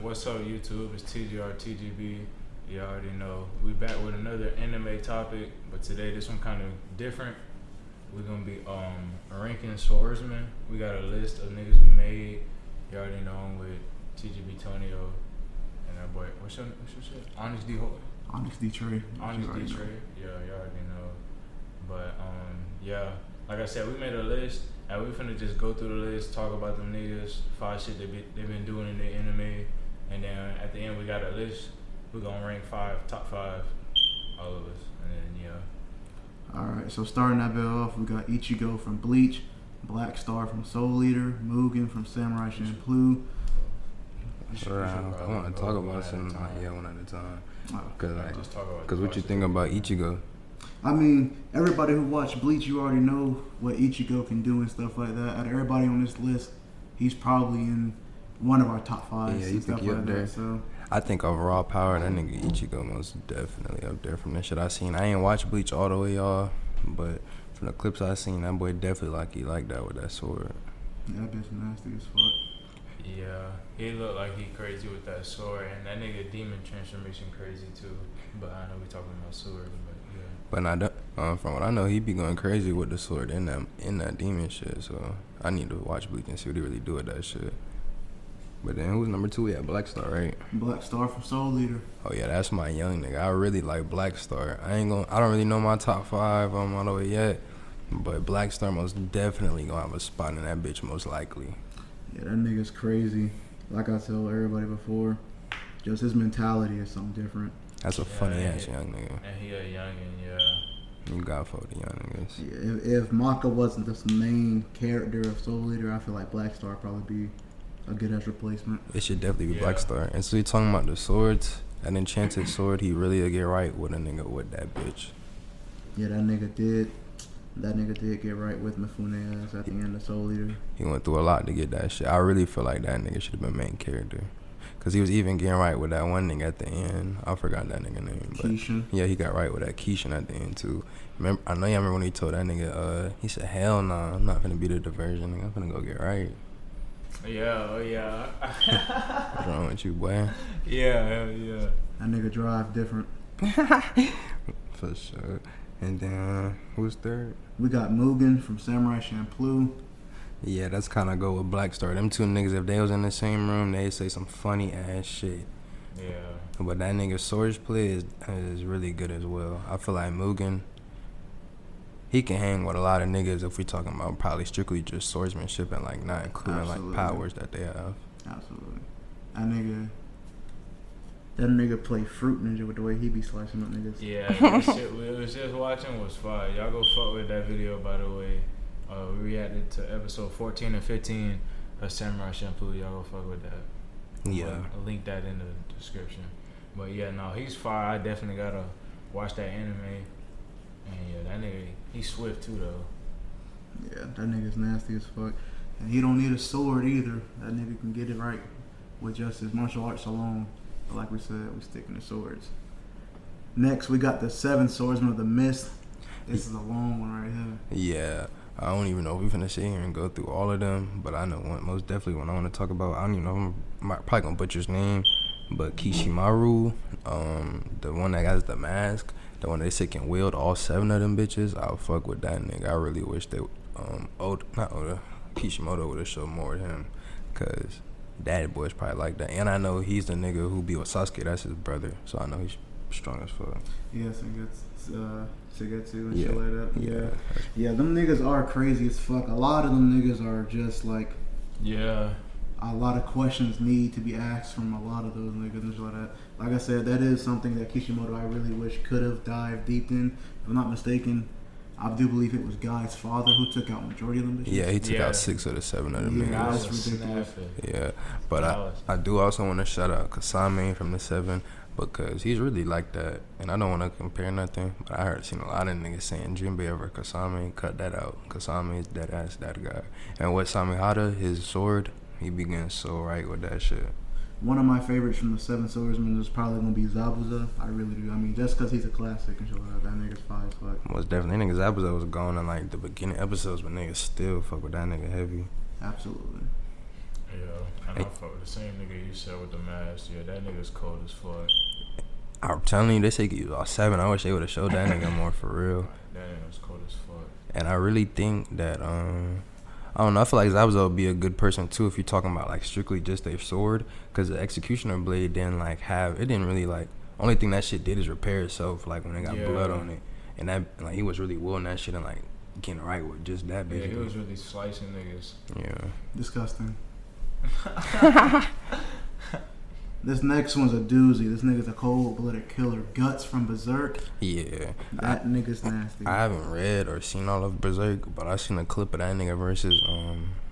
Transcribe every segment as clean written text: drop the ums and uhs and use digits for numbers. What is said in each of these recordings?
What's up, YouTube? It's TGR TGB. You already know. We back with another anime topic, but today this one kind of different. We're gonna be ranking Swordsman. We got a list of niggas we made. You already know I'm with TGB Tonio and that boy. What's your shit? Onyx D. Onyx D. Trey. Onyx D. Trey. Yeah, you already know. But yeah, like I said, we made a list. And we finna just go through the list, talk about them niggas, 5 shit they've been doing in their anime, and then at the end we got a list. We're gonna rank top 5, all of us, and then yeah. Alright, so starting that bit off, we got Ichigo from Bleach, Black Star from Soul Eater, Mugen from Samurai Champloo. I want to talk about some, one at a time. Cause what you think shit. about Ichigo? I mean, everybody who watched Bleach, you already know what Ichigo can do and stuff like that. Out of everybody on this list, he's probably in one of our top 5. Yeah, you think he up there? That, so. I think overall power, that nigga Ichigo most definitely up there from the shit I seen. I ain't watched Bleach all the way, y'all, but from the clips I seen, that boy definitely like that with that sword. Yeah, that bitch nasty as fuck. Yeah, he look like he crazy with that sword, and that nigga demon transformation crazy too. But I know we talking about swords, but yeah. But from what I know, he be going crazy with the sword in that demon shit. So I need to watch Bleach and see what he really do with that shit. But then who's number 2? We had Black Star, right? Black Star from Soul Eater. Oh yeah, that's my young nigga. I really like Black Star. I don't really know my top 5 all the way yet, but Black Star most definitely gonna have a spot in that bitch most likely. Yeah, that nigga's crazy. Like I told everybody before, just his mentality is something different. That's a funny ass young nigga. And he a youngin', yeah. You got for the young niggas. Yeah, if Maka wasn't the main character of Soul Eater, I feel like Black Star would probably be a good ass replacement. It should definitely be Black Star. And so you talking about the swords, that enchanted sword, he really will get right with a nigga with that bitch. Yeah, that nigga did get right with Mifune ass at the end of Soul Eater. He went through a lot to get that shit. I really feel like that nigga should have been main character. Cause he was even getting right with that one nigga at the end. I forgot that nigga name. But Keishan. Yeah, he got right with that Keishan at the end too. I know y'all remember when he told that nigga, he said, hell nah, I'm not finna be the diversion, nigga. I'm finna go get right. Yeah, oh yeah. What's wrong with you, boy? Yeah, hell yeah. That nigga drive different. For sure. And then, who's third? We got Mugen from Samurai Champloo. Yeah, that's kind of go with Black Star. Them two niggas, if they was in the same room, they'd say some funny ass shit. Yeah. But that nigga's swords play is really good as well. I feel like Mugen, he can hang with a lot of niggas if we talking about probably strictly just swordsmanship and like not including like powers that they have. Absolutely. That nigga play Fruit Ninja with the way he be slicing up niggas. Yeah, that shit we was just watching was fire. Y'all go fuck with that video, by the way. We reacted to episode 14 and 15 of Samurai Champloo. Y'all go fuck with that. Yeah. I'll link that in the description. But yeah, no, he's fire. I definitely gotta watch that anime. And yeah, that nigga, he's swift too though. Yeah, that nigga's nasty as fuck. And he don't need a sword either. That nigga can get it right with just his martial arts alone. But like we said, we sticking to swords. Next, we got the 7 Swordsmen of the Mist. This is a long one right here. Yeah. I don't even know if we're finna sit here and go through all of them, but I know most definitely one I want to talk about. I don't even know if I'm probably gonna butcher his name, but Kishimaru, the one that got the mask, the one they said can wield all 7 of them bitches. I'll fuck with that nigga. I really wish they, Kishimoto would have showed more of him, cause that boy's probably like that. And I know he's the nigga who be with Sasuke. That's his brother, so I know he's strong as fuck. Yes, I guess. Shigetsu and shit like that. Yeah, them niggas are crazy as fuck. A lot of them niggas are just like, yeah, a lot of questions need to be asked from a lot of those niggas and shit like that. Like I said, that is something that Kishimoto I really wish could have dived deep in. If I'm not mistaken, I do believe it was Guy's father who took out majority of them bitches. Yeah, he took out 6 of the 7 of them niggas. That's ridiculous. Yeah, but I do also want to shout out Kasame from the 7. Because he's really like that, and I don't want to compare nothing, but I seen a lot of niggas saying Jinbei over Kasame, cut that out. Kasame is dead ass that guy. And what Samehada, his sword, he be getting so right with that shit. One of my favorites from the 7 Swordsmen is probably gonna be Zabuza. I really do. I mean, just because he's a classic and shit like that nigga's fire as fuck. Most definitely, niggas Zabuza was going in like the beginning episodes, but niggas still fuck with that nigga heavy. Absolutely. Yeah, and I fuck with the same nigga you said with the mask. Yeah, that nigga's cold as fuck. I'm telling you, they say you all 7. I wish they would have showed that nigga more for real. That nigga's cold as fuck. And I really think that I don't know. I feel like Zabuza would be a good person too if you're talking about like strictly just a sword, because the executioner blade didn't like have it. Didn't really like. Only thing that shit did is repair itself. Like when it got blood on it, and that like he was really wielding that shit and like getting right with just that. Basically. Yeah, he was really slicing niggas. Yeah. Disgusting. This next one's a doozy. This nigga's a cold-blooded killer. Guts from Berserk. Yeah. That nigga's nasty. I haven't read or seen all of Berserk, but I seen a clip of that nigga versus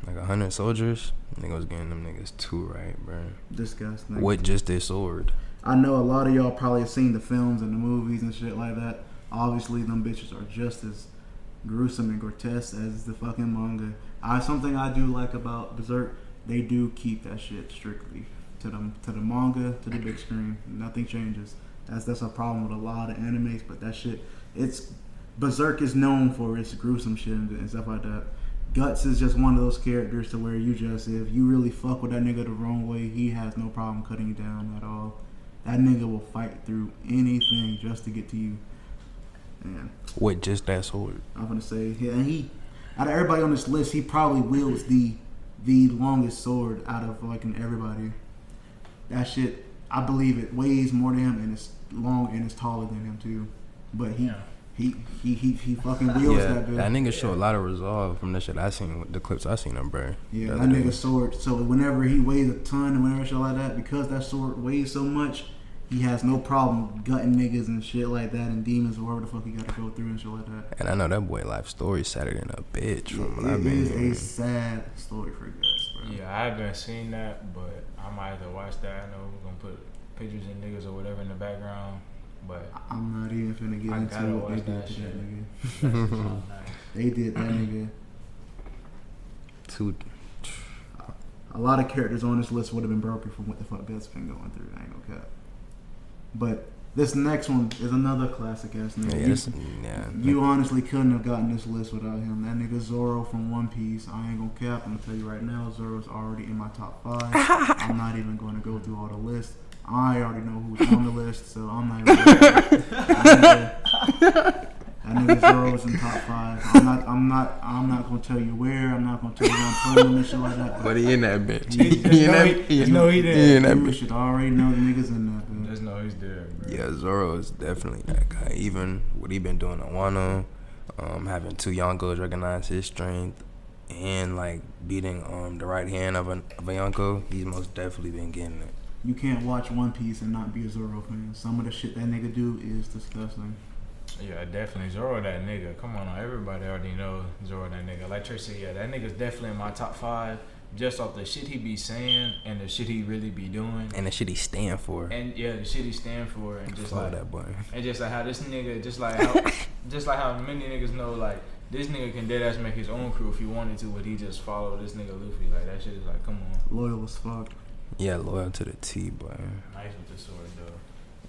like 100 soldiers. Nigga was getting them niggas too right, bro. Disgusting. With just their sword. I know a lot of y'all probably have seen the films and the movies and shit like that. Obviously, them bitches are just as gruesome and grotesque as the fucking manga. Something I do like about Berserk, they do keep that shit strictly to the manga, to the big screen. Nothing changes. That's a problem with a lot of animes, but that shit, Berserk is known for its gruesome shit and stuff like that. Guts is just one of those characters to where you just, if you really fuck with that nigga the wrong way, he has no problem cutting you down at all. That nigga will fight through anything just to get to you. And with just that sword. I'm gonna say, yeah, and he, out of everybody on this list, he probably wields the longest sword out of fucking everybody. That shit, I believe it weighs more than him and it's long and it's taller than him too. But he fucking wields that bitch. That nigga show a lot of resolve from the shit I seen, the clips I seen him, bro. Yeah, that nigga's sword. So whenever he weighs a ton and whenever shit like that, because that sword weighs so much, he has no problem gutting niggas and shit like that and demons or whatever the fuck he got to go through and shit like that. And I know that boy life story sadder than a bitch. From It is a sad story for Guts, bro. Yeah, I haven't seen that, but I might have to watch that. I know we're gonna put pictures and niggas or whatever in the background, but I'm not even finna get into what they did to that nigga. They did that nigga. A lot of characters on this list would have been broken from what the fuck Guts been going through. I ain't gonna cap. But this next one is another classic ass nigga. You honestly couldn't have gotten this list without him. That nigga Zoro from One Piece. I ain't gonna cap. I'm gonna tell you right now, Zoro's already in my top 5. I'm not even gonna go through all the lists. I already know who's on the list, so I'm not even gonna that nigga Zoro's in top 5. I'm not gonna tell you where. I'm not gonna tell you where I'm putting him and shit like that. But he in that bitch. He did. You should already know the niggas in that bitch. Just know he's there, bro. Yeah, Zoro is definitely that guy. Even what he been doing on Wano, having 2 young girls recognize his strength, and like beating the right hand of a Yonko, he's most definitely been getting it. You can't watch One Piece and not be a Zoro fan. Some of the shit that nigga do is disgusting. Yeah, definitely. Zoro that nigga. Come on, everybody already know Zoro that nigga. Like Trey said, yeah, that nigga's definitely in my top 5 just off the shit he be saying and the shit he really be doing. And the shit he stand for. And yeah, the shit he stand for and just like that boy. And just like how this nigga, just like how many niggas know, like this nigga can deadass make his own crew if he wanted to, but he just follow this nigga Luffy. Like that shit is like, come on. Loyal as fuck. Yeah, loyal to the T, boy. Nice with the sword though.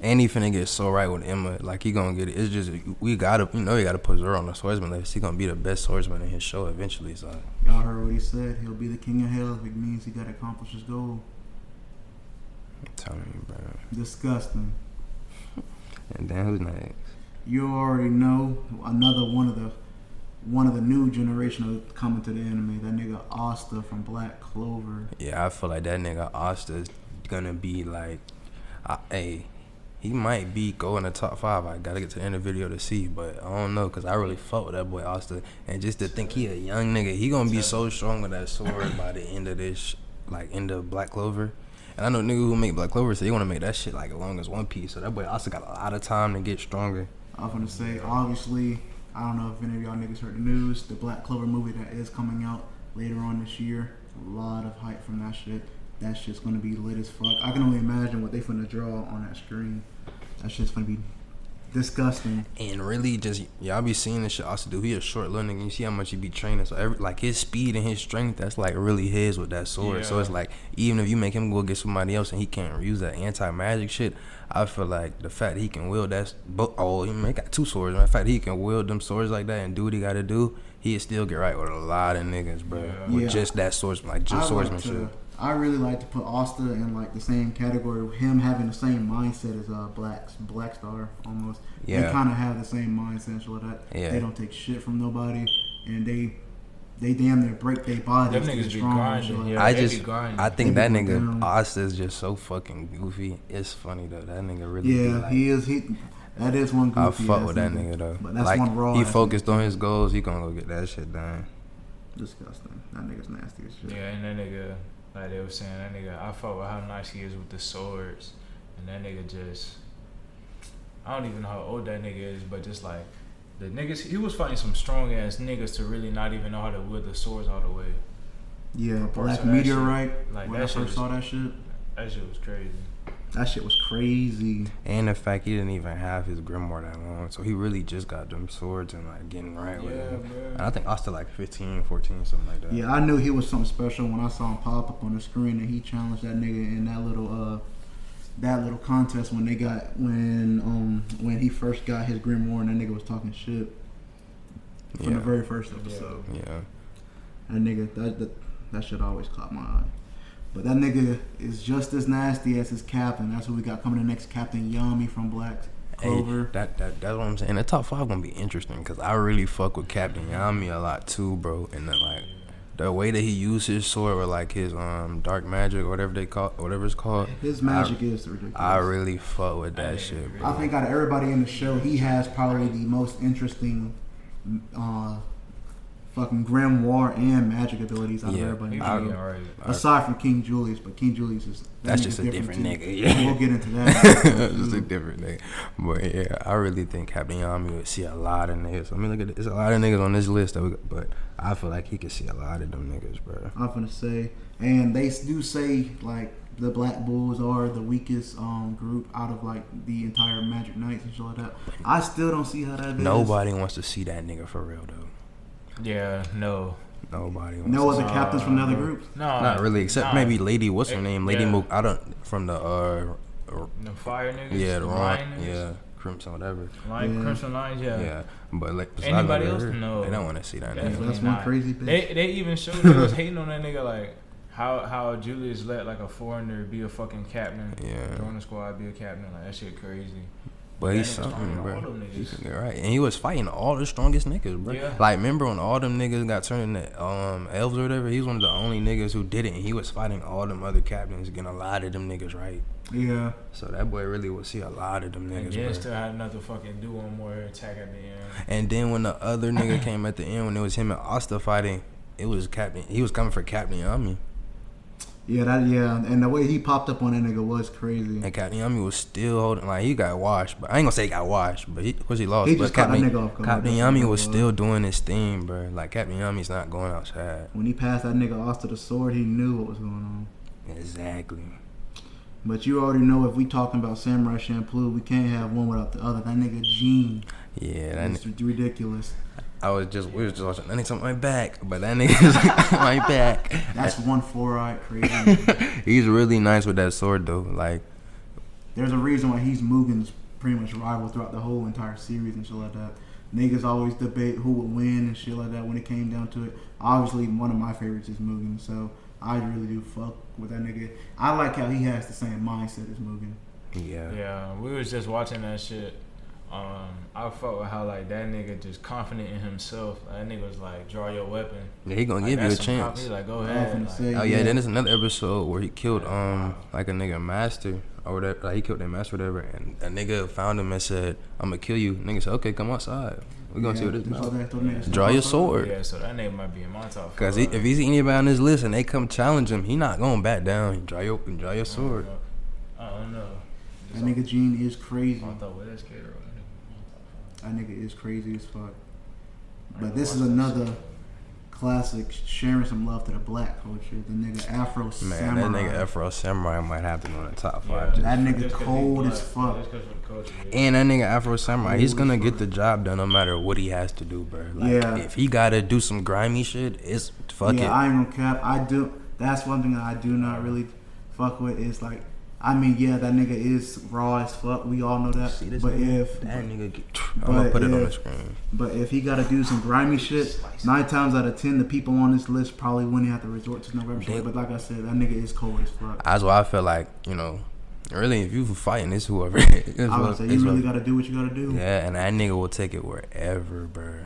And he finna get so right with Emma. Like, he gonna get it. It's just, we gotta put Zoro on the swordsman list. He gonna be the best swordsman in his show eventually, so. Y'all heard what he said. He'll be the king of hell if it means he gotta accomplish his goal. I'm telling you, bro. Disgusting. And then who's next? You already know another one of the new generation of coming to the anime. That nigga Asta from Black Clover. Yeah, I feel like that nigga Asta is gonna be like, he might be going to top 5. I gotta get to the end of the video to see, but I don't know, cause I really fuck with that boy Asta, and just to think he a young nigga, he gonna be so strong with that sword by the end of this, like end of Black Clover. And I know niggas who make Black Clover say they wanna make that shit like as long as One Piece, so that boy Asta got a lot of time to get stronger. I was gonna say, obviously, I don't know if any of y'all niggas heard the news, the Black Clover movie that is coming out later on this year. A lot of hype from that shit. That shit's gonna be lit as fuck. I can only imagine what they finna draw on that screen. That shit's gonna be disgusting. And really, just y'all be seeing this shit also do. He a short little nigga. You see how much he be training. So like his speed and his strength, that's like really his with that sword. Yeah. So it's like even if you make him go get somebody else and he can't use that anti-magic shit, I feel like the fact he can wield that. He got 2 swords. The fact he can wield them swords like that and do what he gotta do, he'd still get right with a lot of niggas, bro. With just that swordsman, like just swordsmanship. I really like to put Asta in like the same category with him having the same mindset as Black Star almost. Yeah. They kind of have the same mindset and shit like that. Yeah. They don't take shit from nobody, and they damn near break their bodies. Them niggas be strong and grinding. shit Yeah, like they just be grinding. I think They that be nigga going down. Asta is just so fucking goofy. It's funny though. That nigga really. Yeah, be like, he is. That is one I goofy. fuck ass with that nigga though. But that's like one raw. he ass focused nigga. on his goals. He gonna go get that shit done. Disgusting. That nigga's nasty as shit. Yeah, and that nigga, like they were saying, that nigga, I fuck with how nice he is with the swords, and that nigga just, I don't even know how old that nigga is, but just like the niggas, he was fighting some strong ass niggas to really not even know how to wield the swords all the way. Yeah, So Black that Meteorite. shit, like, when that I shit first was- saw that shit, That shit was crazy. that shit was crazy. And the fact he didn't even have his grimoire that long, so he really just got them swords and like getting right with Yeah, it. bro. And I think Asta like 15, 14, something like that. Yeah, I knew he was something special when I saw him pop up on the screen and he challenged that nigga in that little contest when when he first got his grimoire and that nigga was talking shit from the Yeah. very first episode. Yeah. That nigga, that shit always caught my eye. But that nigga is just as nasty as his captain. That's what we got coming in next. Captain Yami from Black Clover. Hey, that's what I'm saying. The top 5 gonna be interesting because I really fuck with Captain Yami a lot too, bro. And then like the way that he used his sword or like his dark magic or whatever it's called. His magic is ridiculous. I really fuck with that shit, bro. I think out of everybody in the show, he has probably the most interesting fucking grimoire and magic abilities out of Yeah, everybody. He in be the getting show. alright. Aside from King Julius, but King Julius is That's nigga's just a different too. nigga, yeah. We'll get into that. Just a different nigga. But yeah, I really think Captain Yami would see a lot of niggas. I mean, look at it. There's a lot of niggas on this list, but I feel like he could see a lot of them niggas, bro. I'm finna say, and they do say like the Black Bulls are the weakest group out of like the entire Magic Knights and shit like that. I still don't see how that is. Nobody wants to see that nigga for real, though. Yeah, no. Nobody wants No to other captains from the other groups. No. Not really, except maybe Lady, what's her name? Lady Yeah. I don't, from the, The fire niggas? yeah, the wrong, Lion niggas? yeah, Crimson, whatever. Lion, Yeah. Crimson Lions, yeah. Yeah, but like, besides Anybody of else? her, No. They don't want to see that Definitely nigga. That's one not. crazy bitch. They even showed they was hating on that nigga like how Julius let like a foreigner be a fucking captain. Yeah. Join the squad, be a captain. Like that shit crazy. But he's That nigga something, stronger bro. than all them niggas. You're right, and he was fighting all the strongest niggas, bro. Yeah. Like, remember when all them niggas got turned into elves or whatever? He was one of the only niggas who did it, and he was fighting all them other captains, getting a lot of them niggas right. Yeah. So that boy really would see a lot of them And niggas, then bro. still had another fucking do one more attack at the end. And then when the other nigga came at the end, when it was him and Asta fighting, it was Captain. He was coming for Captain Yami, Yeah, and the way he popped up on that nigga was crazy. and Captain Yami was still holding. Like, he got washed, but I ain't gonna say he got washed, but of course he lost. He but just caught that Captain, nigga off guard. Captain That's what Yami it was was. still doing his thing, bro. Like, Captain Yami's not going outside. When he passed that nigga Asta the sword, he knew what was going on. Exactly. But you already know if we talking about Samurai Champloo, we can't have one without the other. That nigga Gene Yeah, that is ridiculous. we was just watching. That nigga's on my back, but that nigga's on my back. That's one four-eyed crazy. He's really nice with that sword though. Like, There's a reason why he's Mugen's pretty much rival throughout the whole entire series and shit like that. Niggas always debate who would win and shit like that when it came down to it. Obviously, one of my favorites is Mugen, so I really do fuck with that nigga. I like how he has the same mindset as Mugen. yeah. Yeah, we was just watching that shit. I fuck with how like that nigga just confident in himself. That nigga was like, draw your weapon. Yeah, he gonna Like, give you a that's some chance. He like, go I'm ahead. finna Like, say, Oh yeah, then there's another episode where he killed like a nigga master or whatever. Like, he killed their master or whatever, and a nigga found him and said, "I'm gonna kill you." Nigga said, "Okay, come outside. We gonna see what this about." Draw your sword. yeah, so that nigga might be in my top. Cause five. if he's anybody on this list and they come challenge him, he not gonna back down. Draw your sword. I don't know. That nigga Gene is crazy. I thought with SK or That nigga is crazy as fuck. But this is another classic, sharing some love to the black culture. The nigga Afro Man, Samurai. that nigga Afro Samurai might have to be on the top Yeah. five. just- That nigga Just 'cause cold he as black, fuck. just 'cause of the culture, yeah. And that nigga Afro Samurai, he's gonna Holy get fuck. the job done no matter what he has to do, bro. Like, Yeah. if he gotta do some grimy shit, it's fuck yeah, it. I ain't gonna cap. I do. That's one thing that I do not really fuck with is like I mean, yeah, that nigga is raw as fuck. We all know that. See this but nigga? if That nigga I'm gonna put it on the screen. But if he gotta do some grimy shit, 9 times out of 10, the people on this list probably wouldn't have to resort to no rap. But like I said, that nigga is cold as fuck. That's why I feel like, you know, really, if you fighting, it's whoever. I would say you really gotta do what you gotta do. Yeah, and that nigga will take it wherever, bro.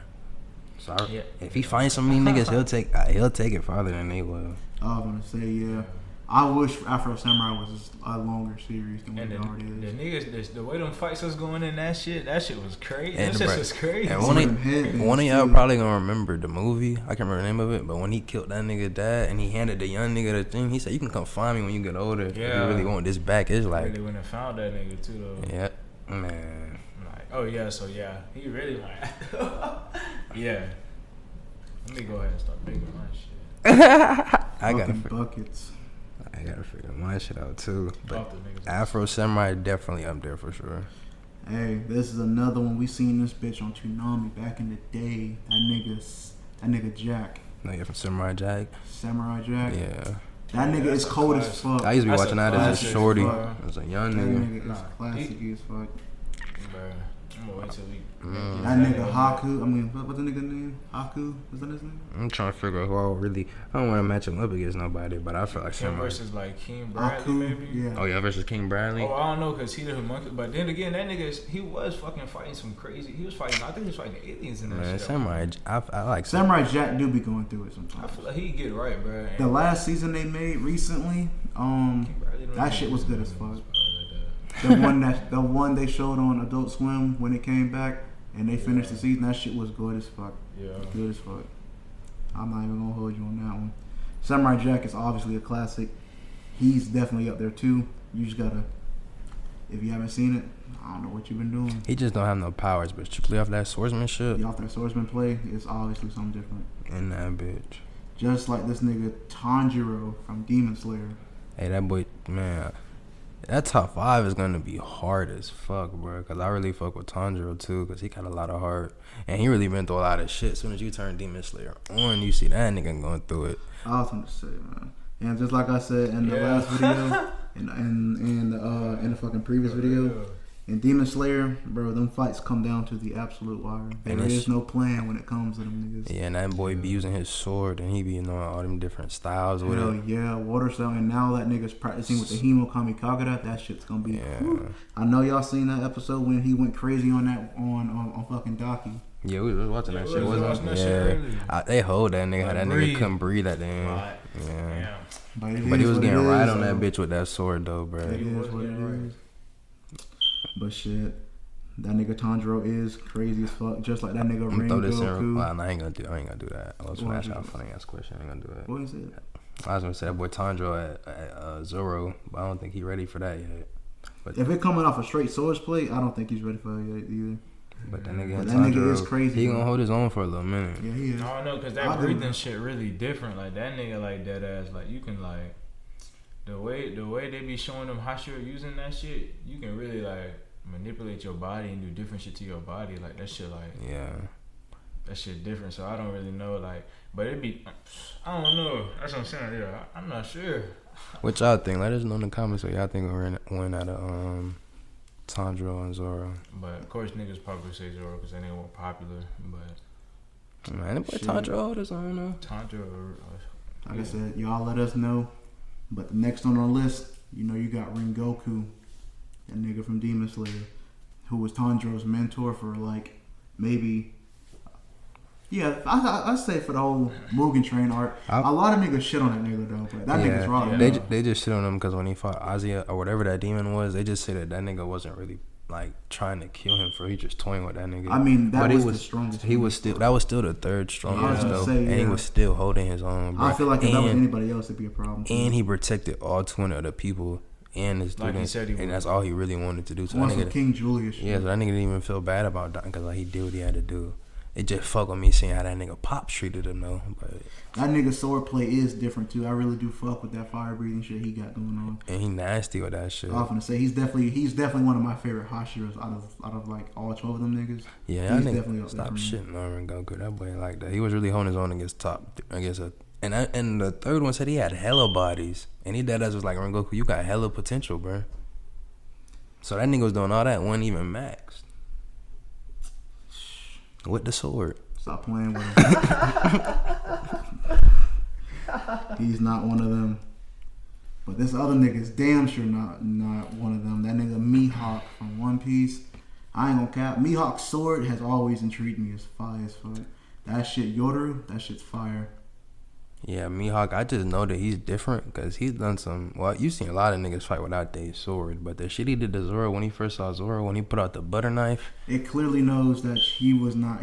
So if he finds some mean niggas, he'll take it farther than they will. I was gonna say, yeah. I wish Afro Samurai was a longer series than what it already is. The niggas, the way them fights was going in, that shit was crazy. That shit was crazy. And one of y'all probably gonna remember the movie. I can't remember the name of it, but when he killed that nigga dad and he handed the young nigga the thing, he said, "You can come find me when you get older. Yeah. If you really want this back." It's like really went and found that nigga too, though. Yeah, man. Like, oh yeah, so yeah, he really like, yeah. Let me go ahead and start making my shit. I got buckets. I gotta figure my shit out too. But Afro Samurai definitely up there for sure. Hey, this is another one. We seen this bitch on Toonami back in the day. That nigga Jack. No, you're from Samurai Jack. Samurai Jack. Yeah. That nigga is cold as fuck. I used to be watching that as a shorty. As a young nigga. That nigga is classic as fuck. Bruh, I'm gonna wait till we. That nigga Haku. I mean, what's the nigga name? Haku? Was that his name? I'm trying to figure out who I don't want to match him up against nobody, but I feel like him versus like King Bradley, maybe. Yeah. Oh yeah, versus King Bradley. Oh, I don't know, cause he the monkey. But then again, that nigga he was fucking fighting some crazy. He was fighting. I think he was fighting aliens in that shit. Samurai. I like Samurai Jack do be going through it sometimes. I feel like he get right, bro. The last season they made recently, that shit was good as fuck. The one they showed on Adult Swim when it came back and they finished the season, that shit was good as fuck. Yeah. Good as fuck. I'm not even gonna hold you on that one. Samurai Jack is obviously a classic. He's definitely up there too. You just gotta, if you haven't seen it, I don't know what you've been doing. He just don't have no powers, but strictly off that swordsmanship. Yeah, off that swordsman play, it's obviously something different. In that bitch. Just like this nigga Tanjiro from Demon Slayer. Hey, that boy, man. That top 5 is gonna be hard as fuck, bro. Cause I really fuck with Tanjiro too, cause he got a lot of heart, and he really been through a lot of shit. As soon as you turn Demon Slayer on, you see that nigga going through it. I was gonna say, man, and just like I said in the last video, in the fucking previous video, in Demon Slayer, bro, them fights come down to the absolute wire. There is no plan when it comes to them niggas. Yeah, and that boy be using his sword, and he be knowing all them different styles with it. Yeah, water style, and now that nigga's practicing with the Himo Kamikagura, that shit's gonna be. Whew. I know y'all seen that episode when he went crazy on that on fucking Daki. Yeah, we was watching that shit, wasn't it? They hold that nigga, how that nigga couldn't breathe that damn. Yeah. But he was getting right on that bitch with that sword though, bro. It is what it is. But shit, that nigga Tanjiro is crazy as fuck. Just like that nigga Rengoku. Well, I ain't gonna do that. I was gonna ask y'all a funny ass question. I ain't gonna do it. What is it? I was gonna say that boy Tanjiro at Zoro, but I don't think he ready for that yet. But if it coming off a straight swords play, I don't think he's ready for it yet either. But that nigga, nigga is crazy. He gonna hold his own for a little minute. Yeah, he is. I don't know, cause that breathing shit really different. Like that nigga, like dead ass. Like you can like the way they be showing them Hashira using that shit. You can really like manipulate your body and do different shit to your body. Like that shit, like that shit different. So I don't really know, like, but it be, I don't know. That's what I'm saying. Yeah, I'm not sure. What y'all think? Let us know in the comments what y'all think we're win out of Tanjiro and Zoro. But of course, niggas probably say Zoro because they ain't more popular. But man, that boy Tanjiro hold his own though. Tanjiro, like I said, y'all let us know. But the next on our list, you know, you got Rengoku, that nigga from Demon Slayer, who was Tanjiro's mentor for like maybe. Yeah, I say for the whole Mugen Train arc. A lot of niggas shit on that nigga though, but that nigga's raw. Yeah. They just shit on him because when he fought Azia or whatever that demon was, they just say that nigga wasn't really like trying to kill him he just toying with that nigga. I mean, that was the strongest. That was still the third strongest though, and he was still holding his own. Bro. I feel like if that was anybody else, it'd be a problem. And he protected all 20 of the people and his students, and that's all he really wanted to do. So that nigga, King Julius. Yeah, so that nigga didn't even feel bad about dying because like he did what he had to do. It just fuck with me seeing how that nigga Pops treated him though. But that nigga sword play is different too. I really do fuck with that fire breathing shit he got going on. And he nasty with that shit. I was gonna say he's definitely one of my favorite Hashiras out of like all 12 of them niggas. Yeah, that nigga stop shitting on Rengoku. That boy ain't like that. He was really holding his own against And the third one said he had hella bodies. And he dead ass was like, Rengoku, you got hella potential, bro. So that nigga was doing all that, wasn't even maxed. With the sword. Stop playing with him. He's not one of them. But this other nigga's damn sure not one of them. That nigga Mihawk from One Piece. I ain't gonna cap. Mihawk's sword has always intrigued me as fire as fuck. That shit, Yoru, that shit's fire. Yeah, Mihawk, I just know that he's different because he's done some. Well, you've seen a lot of niggas fight without their sword, but the shit he did to Zoro when he first saw Zoro, when he put out the butter knife, it clearly knows that he was nowhere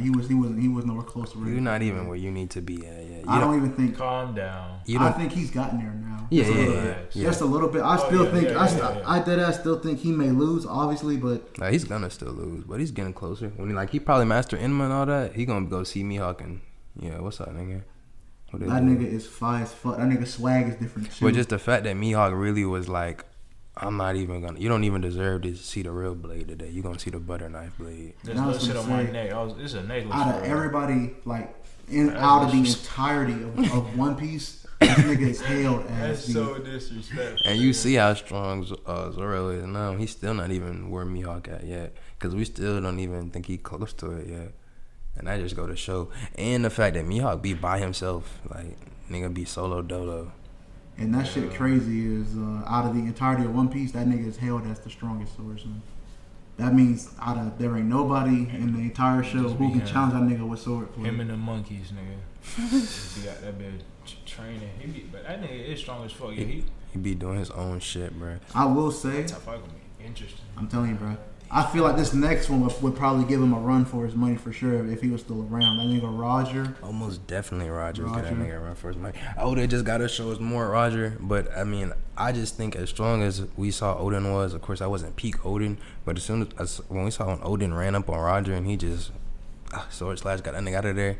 close to. You're not even where you need to be at yet. I don't even think. Calm down. I think he's gotten there now. Yeah. Just a little bit. I still think. I still think he may lose, obviously, but he's gonna still lose, but he's getting closer. When he probably master Enma and all that, he gonna go see Mihawk and what's up, nigga? That nigga is fire as fuck. That nigga swag is different too. But just the fact that Mihawk really was like, I'm not even gonna. You don't even deserve to see the real blade today. You gonna see the butter knife blade. There's no shit on my neck. This is a necklace. Out of everybody, out of the entirety of One Piece, this nigga is hailed as. That's so disrespectful. And you see how strong Zoro is now. He's still not even where Mihawk at yet, because we still don't even think he close to it yet. And I just go to show. And the fact that Mihawk be by himself. Like, nigga be solo dolo. And that shit crazy is, out of the entirety of One Piece, that nigga is hailed as the strongest swordsman. That means there ain't nobody in the entire show who can challenge that nigga with sword play. Him and the monkeys, nigga. He got that bitch training. But that nigga is strong as fuck. He be doing his own shit, bro. I will say. That's how interesting. I'm telling you, bro. I feel like this next one would probably give him a run for his money for sure if he was still around. That nigga Roger. Almost definitely Roger. Get that nigga a run for his money. I would have just got to show us more Roger. But, I mean, I just think as strong as we saw Odin was, of course, I wasn't peak Odin. But as soon as when we saw when Odin ran up on Roger and he just sword slash got that nigga out of there.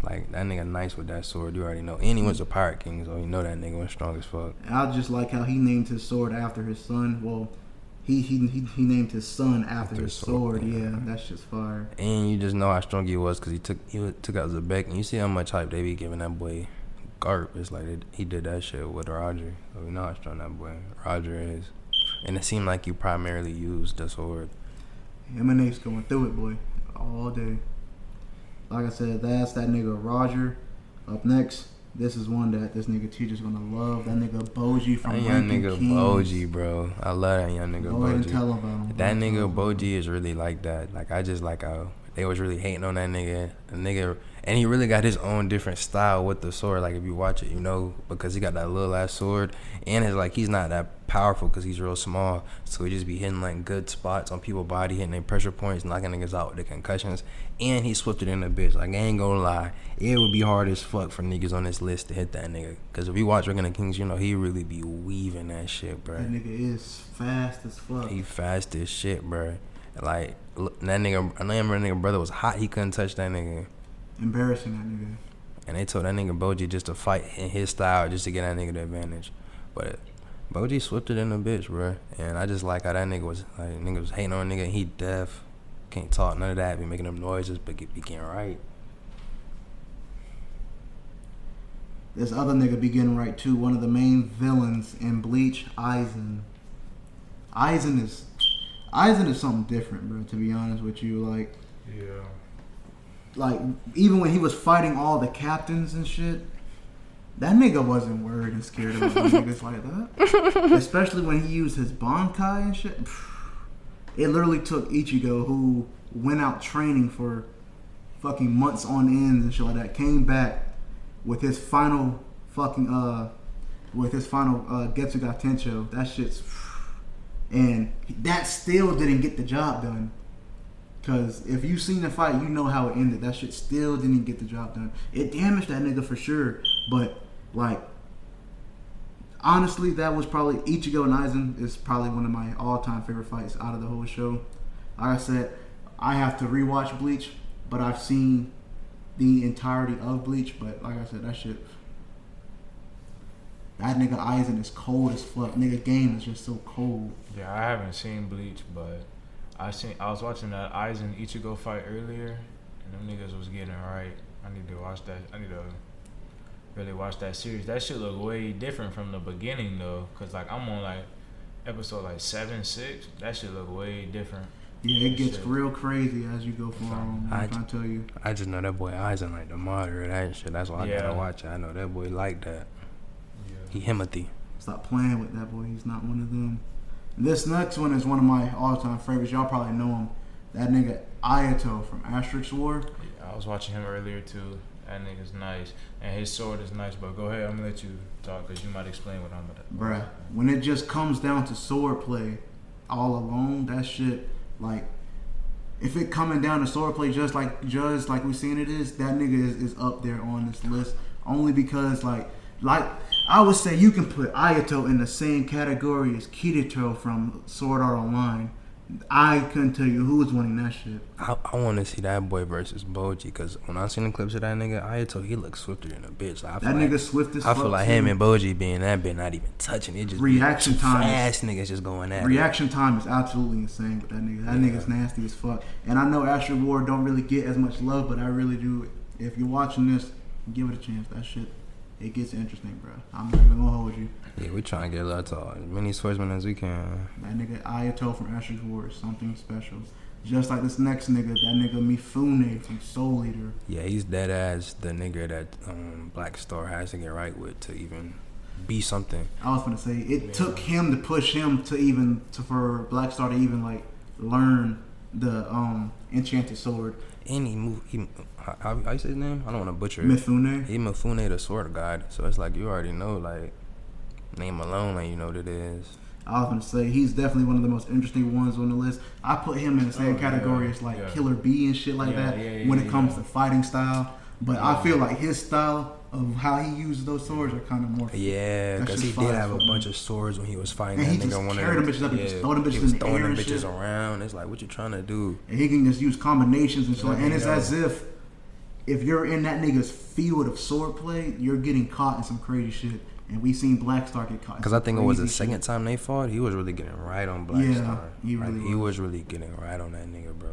Like, that nigga nice with that sword. You already know. And he was a Pirate King, so you know that nigga was strong as fuck. And I just like how he named his sword after his son. Well, He named his son after his sword. Yeah, that's just fire. And you just know how strong he was because he took out Zebek, and you see how much hype they be giving that boy. Garp, it's like he did that shit with Roger, so we know how strong that boy Roger is. And it seemed like you primarily used the sword. Him and Nate's going through it, boy, all day. Like I said, that's that nigga Roger. Up next. This is one that this nigga Teacher's gonna love. That nigga Boji from Ranking nigga Kings. Boji, bro. I love that young nigga Boji. Go ahead and tell about him. That nigga Boji is really like that. Like, I just like how they was really hating on that nigga. And he really got his own different style with the sword. Like, if you watch it, you know, because he got that little ass sword. And it's like he's not that powerful because he's real small. So he just be hitting like good spots on people's body, hitting their pressure points, knocking niggas out with the concussions. And he swifted in the bitch. Like, I ain't gonna lie. It would be hard as fuck for niggas on this list to hit that nigga. Because if you watch Ranking Kings, you know, he really be weaving that shit, bro. That nigga is fast as fuck. He fast as shit, bro. Like, that nigga, I remember that nigga brother was hot. He couldn't touch that nigga. Embarrassing, that nigga. And they told that nigga Boji just to fight in his style just to get that nigga the advantage. But Boji swifted in the bitch, bro. And I just like how that nigga was, like, nigga was hating on a nigga. He deaf. Can't talk, none of that. Be making them noises, but he can't write. This other nigga be getting right too. One of the main villains in Bleach, Aizen. Aizen is something different, bro. To be honest with you, like, yeah, like even when he was fighting all the captains and shit, that nigga wasn't worried and scared about niggas like that. Especially when he used his Bankai and shit. It literally took Ichigo, who went out training for fucking months on end and shit like that, came back with his final fucking Getsuga Tencho. That shit's, and that still didn't get the job done. Cause if you seen the fight, you know how it ended. That shit still didn't get the job done. It damaged that nigga for sure, but like, honestly, that was probably Ichigo and Aizen is probably one of my all-time favorite fights out of the whole show. Like I said, I have to rewatch Bleach, but I've seen the entirety of Bleach. But like I said, that nigga Aizen is cold as fuck. Nigga game is just so cold. Yeah, I haven't seen Bleach, but I was watching that Aizen Ichigo fight earlier, and them niggas was getting it right. I need to watch that. I need to really watched that series. That shit look way different from the beginning though, cause like I'm on like episode like 7, 6. That shit look way different. Yeah, it gets Shit. real crazy as you go from. I'm I trying to tell you. I just know that boy Eisen like the monitor that shit. That's why I gotta watch it. I know that boy like that. Yeah. He Himothy. Stop playing with that boy. He's not one of them. This next one is one of my all-time favorites. Y'all probably know him. That nigga Ayato from Asterix War. Yeah, I was watching him earlier too. That nigga's nice, and his sword is nice. But go ahead, I'm gonna let you talk because you might explain what I'm gonna. Bruh, when it just comes down to sword play, all alone, that shit, like, if it coming down to sword play just like we seen it is, that nigga is up there on this list. Only because, like I would say you can put Ayato in the same category as Kirito from Sword Art Online. I couldn't tell you who was winning that shit. I want to see that boy versus Boji, because when I seen the clips of that nigga Ayato, he looks swifter than a bitch. Like, That nigga swift as fuck. I feel like him and Boji being that bit, not even touching it. Just reaction time. Fast niggas just going at it. Reaction time is absolutely insane with that nigga. That nigga's nasty as fuck. And I know Asterix War don't really get as much love, but I really do. If you're watching this, give it a chance. That shit, it gets interesting, bro. I'm not even gonna hold you. Yeah, we trying to get a to as many swordsmen as we can. That nigga Ayato from Asterix War is something special. Just like this next nigga, that nigga Mifune from Soul Eater. Yeah, he's dead ass the nigga that Black Star has to get right with to even be something. I was gonna say it took him to push him to for Black Star to even like learn the enchanted sword. And how you say his name? I don't want to butcher it. Mifune. He Mifune the sword god. So it's like you already know, like, name alone, like you know what it is. I was gonna say he's definitely one of the most interesting ones on the list. I put him in the same category as like Killer B and shit like that when it comes to fighting style. But I feel like his style of how he uses those swords are kind of more. Yeah, because he did have a bunch of swords when he was fighting. And that he nigga just one carried them bitches up and just throw them bitches in the air and bitches shit. around. It's like, what you trying to do? And he can just use combinations and shit. And it's as if you're in that nigga's field of swordplay, you're getting caught in some crazy shit. And we seen Black Star get caught. Because I think it was the second time they fought, he was really getting right on Black Star. He really was really getting right on that nigga, bro.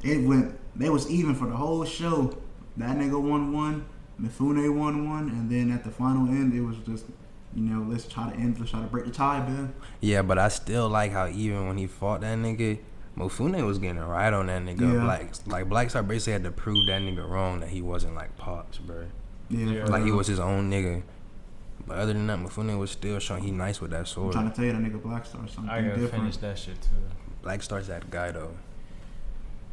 They was even for the whole show. That nigga won one, Mifune won one, and then at the final end, it was just, let's try to break the tie, man. Yeah, but I still like how even when he fought that nigga, Mifune was getting right on that nigga. Yeah. Black Star basically had to prove that nigga wrong that he wasn't like Pops, bro. Yeah. Like he was his own nigga. But other than that, Mifune was still showing he nice with that sword. I'm trying to tell you that nigga Black Star something I gotta different. finish that shit too. Black Star's that guy though.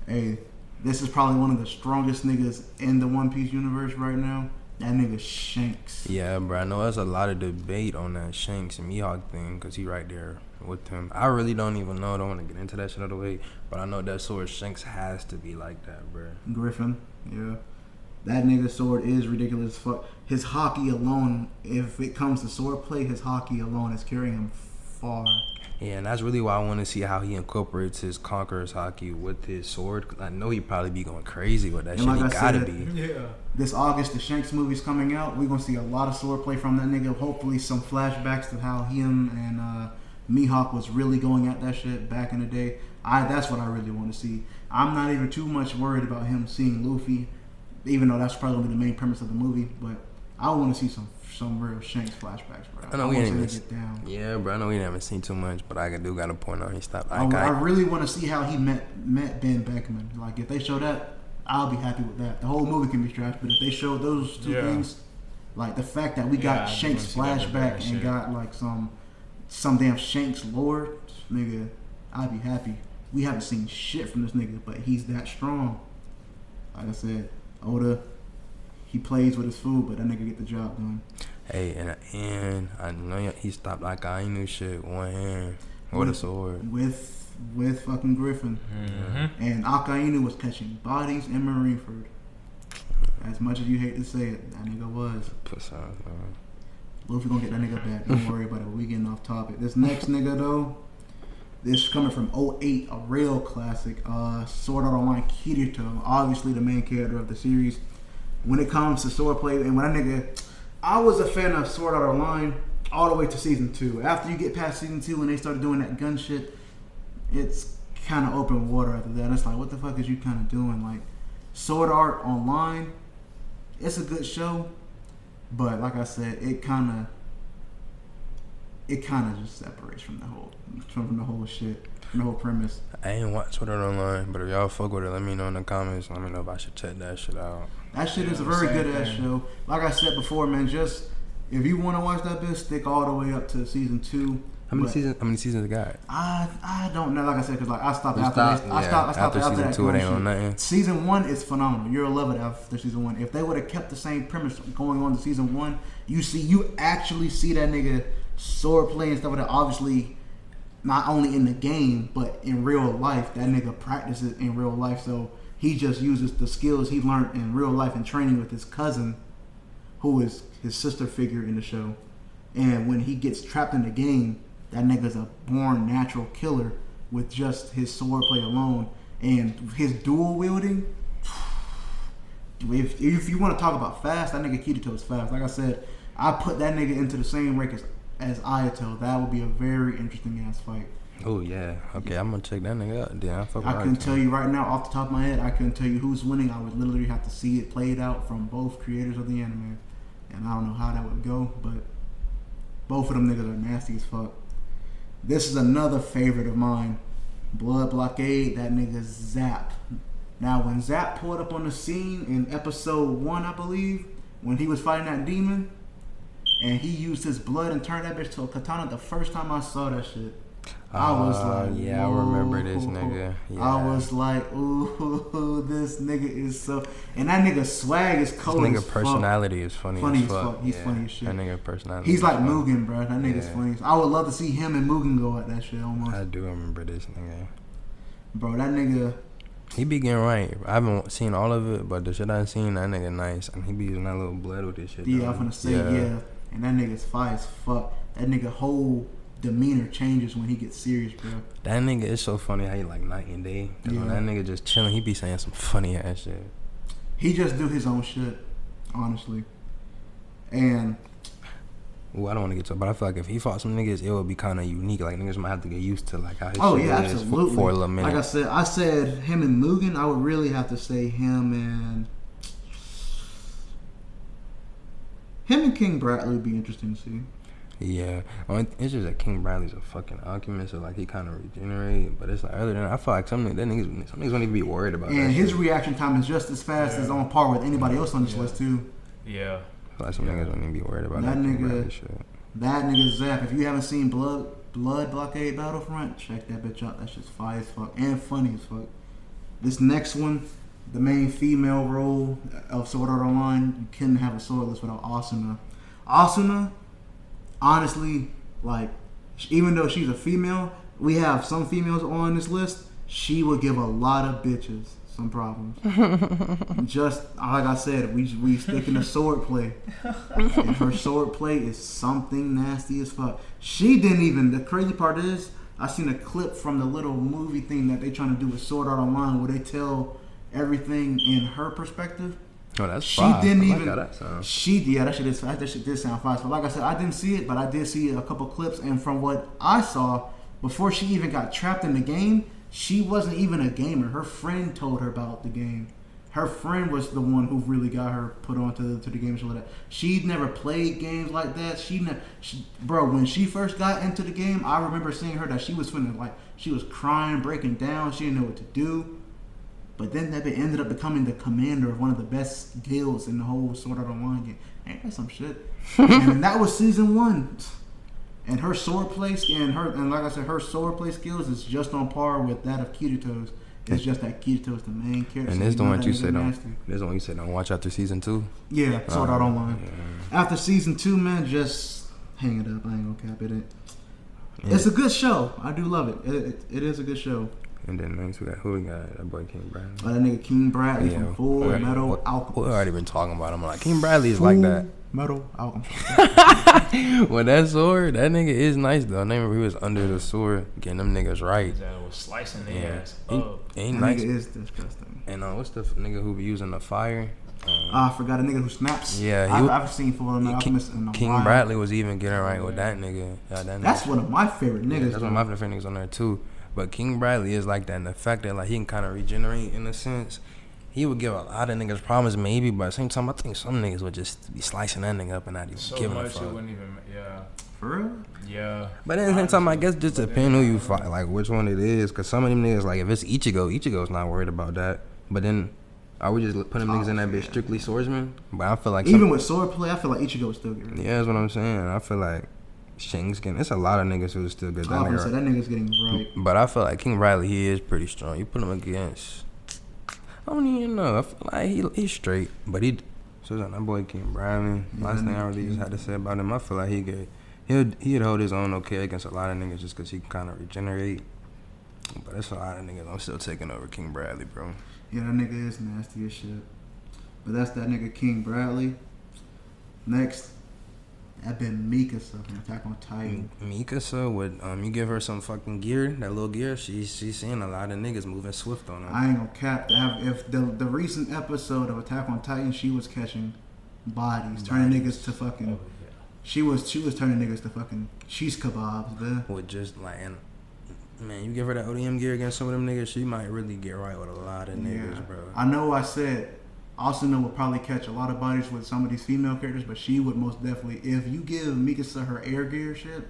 Hey, this is probably one of the strongest niggas in the One Piece universe right now. That nigga Shanks. Yeah, bro. I know there's a lot of debate on that Shanks and Mihawk thing because he right there with him. I really don't even know. I don't want to get into that shit all the way. But I know that sword Shanks has to be like that, bro. Griffin, yeah. That nigga's sword is ridiculous as fuck. His hockey alone, if it comes to sword play, his hockey alone is carrying him far. Yeah, and that's really why I want to see how he incorporates his Conqueror's hockey with his sword. Cause I know he'd probably be going crazy with that shit. Like he gotta said, be. Yeah. This August, the Shanks movie's coming out. We're gonna see a lot of sword play from that nigga. Hopefully, some flashbacks to how him and Mihawk was really going at that shit back in the day. That's what I really want to see. I'm not even too much worried about him seeing Luffy, even though that's probably the main premise of the movie. But I want to see some real Shanks flashbacks, bro. I know we ain't get down. Yeah, bro. I know we haven't seen too much, but I do got a point on. He stopped. I really want to see how he met Ben Beckman. Like, if they show that, I'll be happy with that. The whole movie can be trash, but if they show those two things, like the fact that we got Shanks flashback and got like some damn Shanks lore, nigga, I'd be happy. We haven't seen shit from this nigga, but he's that strong. Like I said, Oda, he plays with his food, but that nigga get the job done. Hey, and I know he stopped like I ain't knew shit. One hand with a sword. With fucking Griffin. Mm-hmm. And Akainu was catching bodies in Marineford. As much as you hate to say it, that nigga was. Puss out, man. Luffy gonna get that nigga back. Don't worry about it. We getting off topic. This next nigga though, this coming from 08, a real classic. Sword Art Online Kirito, obviously the main character of the series. When it comes to swordplay, and when that nigga, I was a fan of Sword Art Online all the way to season 2. After you get past season 2 and they started doing that gun shit, it's kind of open water after that. It's like, what the fuck is you kind of doing? Like, Sword Art Online, it's a good show, But like I said, it kind of just separates from the whole shit, from the whole premise. I ain't watch Sword Art Online, but if y'all fuck with it, let me know in the comments. Let me know if I should check that shit out. That shit is a very good ass show. Like I said before, man, just if you want to watch that bitch, stick all the way up to season 2. How many seasons it got? I don't know. Like I said, because like I stopped after season 2. It ain't on nothing. Season 1 is phenomenal. You'll love it after season 1. If they would have kept the same premise going on to season 1, you actually see that nigga sword play and stuff like that. Obviously, not only in the game but in real life, that nigga practices in real life. So he just uses the skills he learned in real life and training with his cousin, who is his sister figure in the show. And when he gets trapped in the game, that nigga's a born natural killer with just his swordplay alone. And his dual wielding, if you want to talk about fast, that nigga Kirito is fast. Like I said, I put that nigga into the same rank as Ayato. That would be a very interesting ass fight. Oh yeah. Okay, I'm gonna check that nigga out. Then I couldn't tell you right now off the top of my head. I couldn't tell you who's winning. I would literally have to see it played out from both creators of the anime, and I don't know how that would go. But both of them niggas are nasty as fuck. This is another favorite of mine. Blood Blockade, that nigga Zap. Now, when Zap pulled up on the scene in episode 1, I believe, when he was fighting that demon, and he used his blood and turned that bitch to a katana, the first time I saw that shit, I was like, yeah, I remember this nigga. Yeah. I was like, ooh, this nigga is so... And that nigga swag is cold as fuck. This nigga personality is funny as fuck. He's funny as shit. That nigga personality. He's like Mugen, bro. That nigga's funny. I would love to see him and Mugen go at that shit almost. I do remember this nigga. Bro, that nigga... He be getting right. I haven't seen all of it, but the shit I seen, that nigga nice. And he be using that little blood with this shit. Yeah, I'm finna say, yeah. And that nigga's fire as fuck. That nigga whole demeanor changes when he gets serious, bro. That nigga is so funny how he like night and day. Yeah. When that nigga just chilling, he be saying some funny ass shit. He just do his own shit, honestly. And ooh, I don't want to get to it, but I feel like if he fought some niggas, it would be kind of unique. Like niggas might have to get used to like how his shit is absolutely. For a little minute. Like I said him and Mugen. I would really have to say him and King Bradley would be interesting to see. Yeah, it's just that King Bradley's a fucking alchemist, so like he kind of regenerate. But it's like other than that, I feel like some niggas don't even be worried about. And that his shit. Reaction time is just as fast as on par with anybody else on this list too. Yeah, I feel like some niggas don't even be worried about that nigga. Shit. That nigga Zap. If you haven't seen Blood Blockade Battlefront, check that bitch out. That shit's fire as fuck and funny as fuck. This next one, the main female role of Sword Art Online, you couldn't have a swordless without Asuna. Asuna, honestly, like, even though she's a female, we have some females on this list. She would give a lot of bitches some problems. Just like I said, we stick in the sword play, and her sword play is something nasty as fuck. She didn't even. The crazy part is, I seen a clip from the little movie thing that they trying to do with Sword Art Online, where they tell everything in her perspective. Oh, that's she fire. didn't I even. like how that sounds. That shit is fast. That shit did sound fast. But like I said, I didn't see it, but I did see a couple clips, and from what I saw, before she even got trapped in the game, she wasn't even a gamer. Her friend told her about the game. Her friend was the one who really got her put onto the game show like that. She'd never played games like that. Bro, when she first got into the game, I remember seeing her that she was feeling like she was crying, breaking down. She didn't know what to do. But then that ended up becoming the commander of one of the best guilds in the whole Sword Art Online game. Ain't that some shit? And that was season 1. And her swordplay and like I said, her swordplay skills is just on par with that of Kirito's. It's just that Kirito's the main character. And this the one you said don't watch after season 2. Yeah, Sword Art Online. Yeah. After season 2, man, just hang it up. I ain't gonna cap it. It's a good show. I do love it. It is a good show. And then next we got that boy King Bradley. That nigga King Bradley from Full Metal Alchemist. We already been talking about him. Like King Bradley is like that. Metal Alchemist. Well, that sword, that nigga is nice though. I remember he was under the sword getting them niggas right. That was slicing their ass. Ain't that nice. nigga is disgusting. And what's the nigga who be using the fire? I forgot a nigga who snaps. Yeah, I've seen Full Metal Alchemist in a King while. Bradley was even getting right with that nigga. Yeah, that's one of my favorite niggas. That's one of my favorite niggas on there too. But King Bradley is like that, and the fact that like he can kind of regenerate in a sense, he would give a lot of niggas problems maybe, but at the same time, I think some niggas would just be slicing that nigga up and not even So giving a much it fuck. wouldn't even. Yeah. For real? Yeah. But at the same time, I guess just depend who you fight, like which one it is. Cause some of them niggas, like if it's Ichigo's not worried about that. But then, are we just putting niggas in that bitch strictly swordsman? But I feel like even with sword play, I feel like Ichigo would still get rid of it. yeah, that's what I'm saying. I feel like Shing's getting. It's a lot of niggas who still get that I was nigga. gonna say that nigga's getting right. But I feel like King Riley, he is pretty strong. You put him against, I don't even know. I feel like he's straight, but so that boy King Riley. Yeah, Last thing I really just had to say about him, I feel like he'd hold his own okay against a lot of niggas just because he can kind of regenerate. But that's a lot of niggas. I'm still taking over King Bradley, bro. Yeah, that nigga is nasty as shit. But that's that nigga King Bradley. Next, that been Mikasa from Attack on Titan. Mikasa would you give her some fucking gear, that little gear. She's seeing a lot of niggas moving swift on her. I ain't gonna cap that. If the recent episode of Attack on Titan, she was catching bodies, turning niggas to fucking. Oh, yeah. She was turning niggas to fucking cheese kebabs, man. With just like, and man, you give her that ODM gear against some of them niggas, she might really get right with a lot of niggas, bro. I know I said Asuna would probably catch a lot of bodies with some of these female characters, but she would most definitely, if you give Mikasa her air gear shit,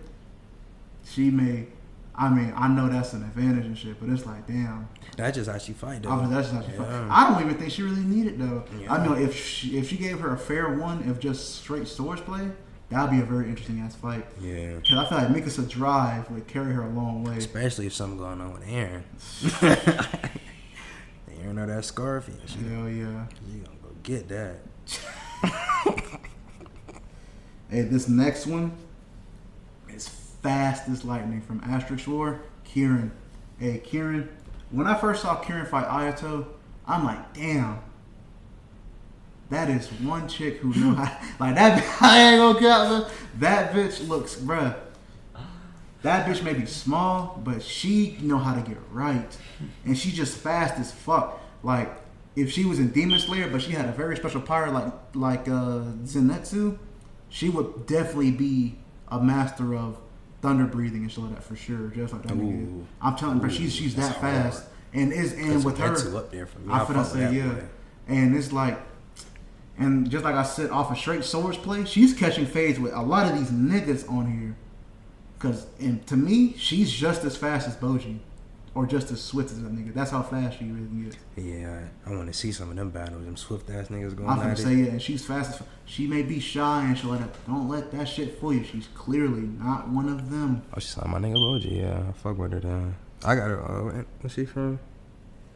she may. I mean, I know that's an advantage and shit, but it's like, damn. That's just how she fight, though. That's just how she fight. Yeah. I don't even think she really needed though. Yeah. I know if she gave her a fair one, if just straight swords play, that'd be a very interesting ass fight. Yeah. Cause I feel like Mikasa drive would carry her a long way. Especially if something going on with Aaron. Aaron or that scarf, she Hell yeah. gonna go get that. Hey, this next one is fast as lightning from Asterix War. Kieran. Hey, Kieran. When I first saw Kieran fight Ayato, I'm like, damn. That is one chick who know how. Like that. I ain't gonna count, man. That bitch looks, bruh. That bitch may be small, but she know how to get right, and she just fast as fuck. Like if she was in Demon Slayer, but she had a very special power like Zenitsu, she would definitely be a master of thunder breathing and shit like that for sure. Just like that nigga. is. I'm telling you, bro, she's that fast, and with her, up there for me. I finna say yeah, and it's like. And just like I said, off a straight swords play, she's catching fades with a lot of these niggas on here. Cause to me, she's just as fast as Boji, or just as swift as that nigga. That's how fast she really is. Yeah, I want to see some of them battles. Them swift ass niggas going I'm at gonna it. say yeah, and she's fast as. She may be shy and shit like that. Don't let that shit fool you. She's clearly not one of them. Oh, she saw my nigga Boji. Yeah, I fuck with her then. I got her. What's she from?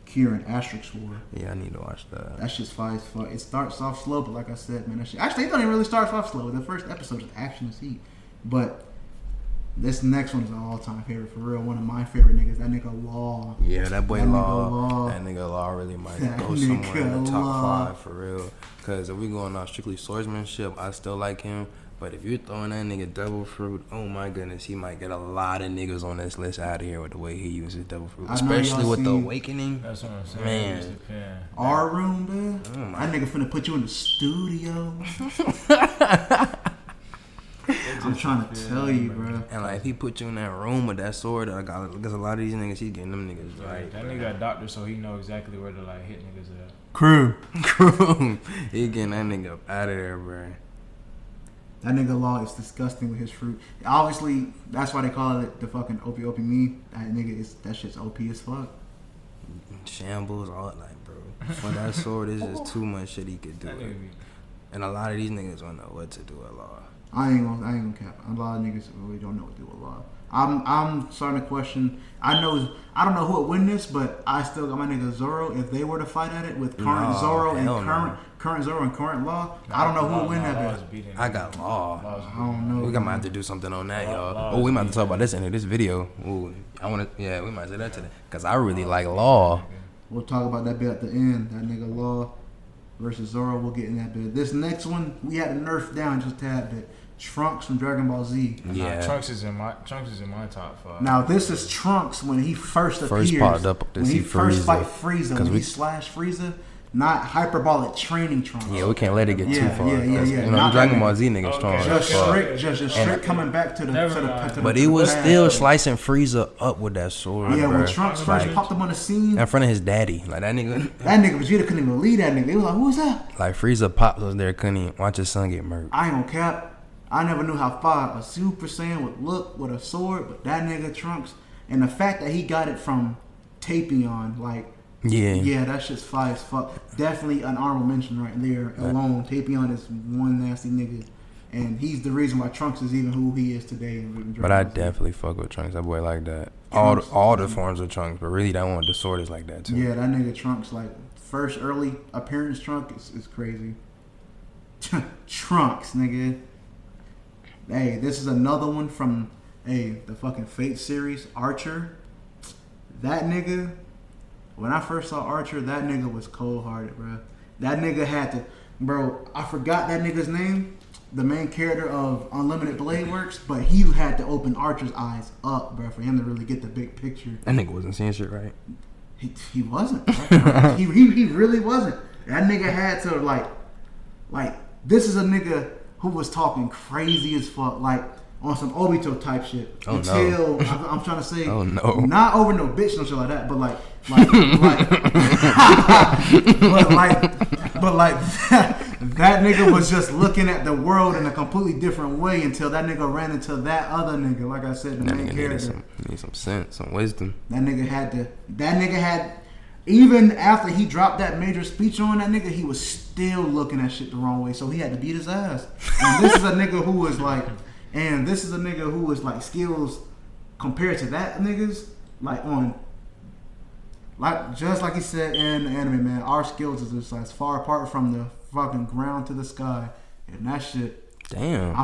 Kieran, Asterix War. Yeah, I need to watch that. That shit's fire as fuck. It starts off slow, but like I said, man, that shit. Actually, it don't even really start off slow. The first episode is action is heat, but. This next one is an all-time favorite for real. One of my favorite niggas. That nigga Law. Yeah, that boy That nigga Law. Law. That nigga Law really might That go somewhere in nigga the top Law. 5 for real. Cause if we going on strictly swordsmanship, I still like him. But if you're throwing that nigga double fruit, oh my goodness, he might get a lot of niggas on this list out of here with the way he uses double fruit, especially with the awakening. That's what I'm saying. Man. Our room, man. Oh my. That nigga finna put you in the studio. I'm trying to tell you, bro. And like, if he put you in that room with that sword, because a lot of these niggas, he's getting them niggas right. That nigga got doctor, so he know exactly where to like hit niggas at. Crew. He getting that nigga up out of there, bro. That nigga Law is disgusting with his fruit. Obviously, that's why they call it the fucking Opie me. That shit's OP as fuck. Shambles, all like, bro. For that sword, it's just too much shit he could do. And a lot of these niggas don't know what to do at law. I ain't gonna cap. A lot of niggas really don't know what to do with Law. I'm starting to question. I don't know who would win this, but I still got my nigga Zoro. If they were to fight at it with current Zoro and current Zoro and current Law, I don't know who would win that bit. I got Law. I don't know. We might have to do something on that, y'all. Oh, we might have to talk about this in this video. Ooh, we might say that today. Cause I really like Law. We'll talk about that bit at the end. That nigga Law versus Zoro. We'll get in that bit. This next one, we had to nerf down just a tad bit. Trunks from Dragon Ball Z. Yeah. Trunks is in my top 5. Now this is Trunks when he first appears. First popped up to when see he first Frieza. fight Frieza. When he slash Frieza. not hyperbolic training Trunks. Yeah, we can't let it get too far. Yeah. You know, Not Dragon that Ball Z niggas strong. Just straight coming back to the. But he was still slicing Frieza up with that sword. Yeah, bro. when Trunks first popped up on the scene in front of his daddy, like that nigga. That nigga Vegeta couldn't even believe that nigga. They was like, "Who was that?" Like Frieza pops was there, couldn't even watch his son get murdered. I ain't gonna cap. I never knew how far a Super Saiyan would look with a sword, but that nigga Trunks, and the fact that he got it from Tapion, like, yeah, that shit's fire as fuck. Definitely an honorable mention right there alone. Tapion is one nasty nigga, and he's the reason why Trunks is even who he is today. But I definitely fuck with Trunks. That boy like that. All the forms of Trunks, but really that one with the sword is like that too. Yeah, that nigga Trunks, like, first early appearance Trunks is crazy. Trunks, nigga. Hey, this is another one from the fucking Fate series, Archer. That nigga, when I first saw Archer, that nigga was cold-hearted, bro. That nigga had to, bro, I forgot that nigga's name, the main character of Unlimited Blade Works, but he had to open Archer's eyes up, bro, for him to really get the big picture. That nigga wasn't seeing shit right. He wasn't. Right? he really wasn't. That nigga had to, like, this is a nigga who was talking crazy as fuck, like on some Obito type shit. Oh, until no. I'm trying to say, oh no, not over no bitch no shit like that, but like that nigga was just looking at the world in a completely different way until that nigga ran into that other nigga. Like I said, the main character. Need some sense, some wisdom. That nigga had. Even after he dropped that major speech on that nigga, he was still looking at shit the wrong way. So he had to beat his ass. And this is a nigga who was like, skills compared to that niggas, just like he said in the anime, man, our skills is just as far apart from the fucking ground to the sky. And that shit. Damn.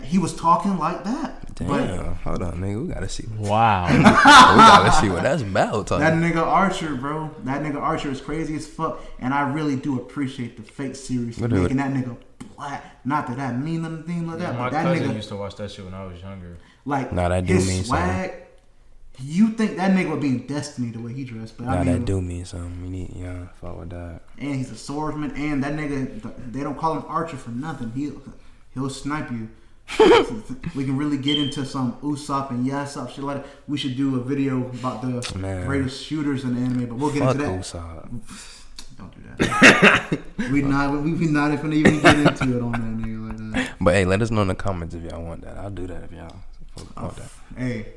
He was talking like that. Damn. But, hold on, nigga. We gotta see. Wow. We gotta see what that's about. That nigga Archer, bro. That nigga Archer is crazy as fuck. And I really do appreciate the Fate series making that nigga black. Not that that mean anything like that, Yeah, but my that cousin nigga used to watch that shit when I was younger. Like, nah, that do his mean swag. something. You think that nigga would be in Destiny the way he dressed, but Nah, I mean, that do mean something. We need, fuck with that. And he's a swordsman, and that nigga, they don't call him Archer for nothing. He'll snipe you. We can really get into some Usopp and Yasop shit like that. We should do a video about the greatest shooters in the anime, but we'll get into that. Usopp. Don't do that. we not even get into it on that nigga like that. But hey, let us know in the comments if y'all want that. I'll do that if y'all want that. Hey,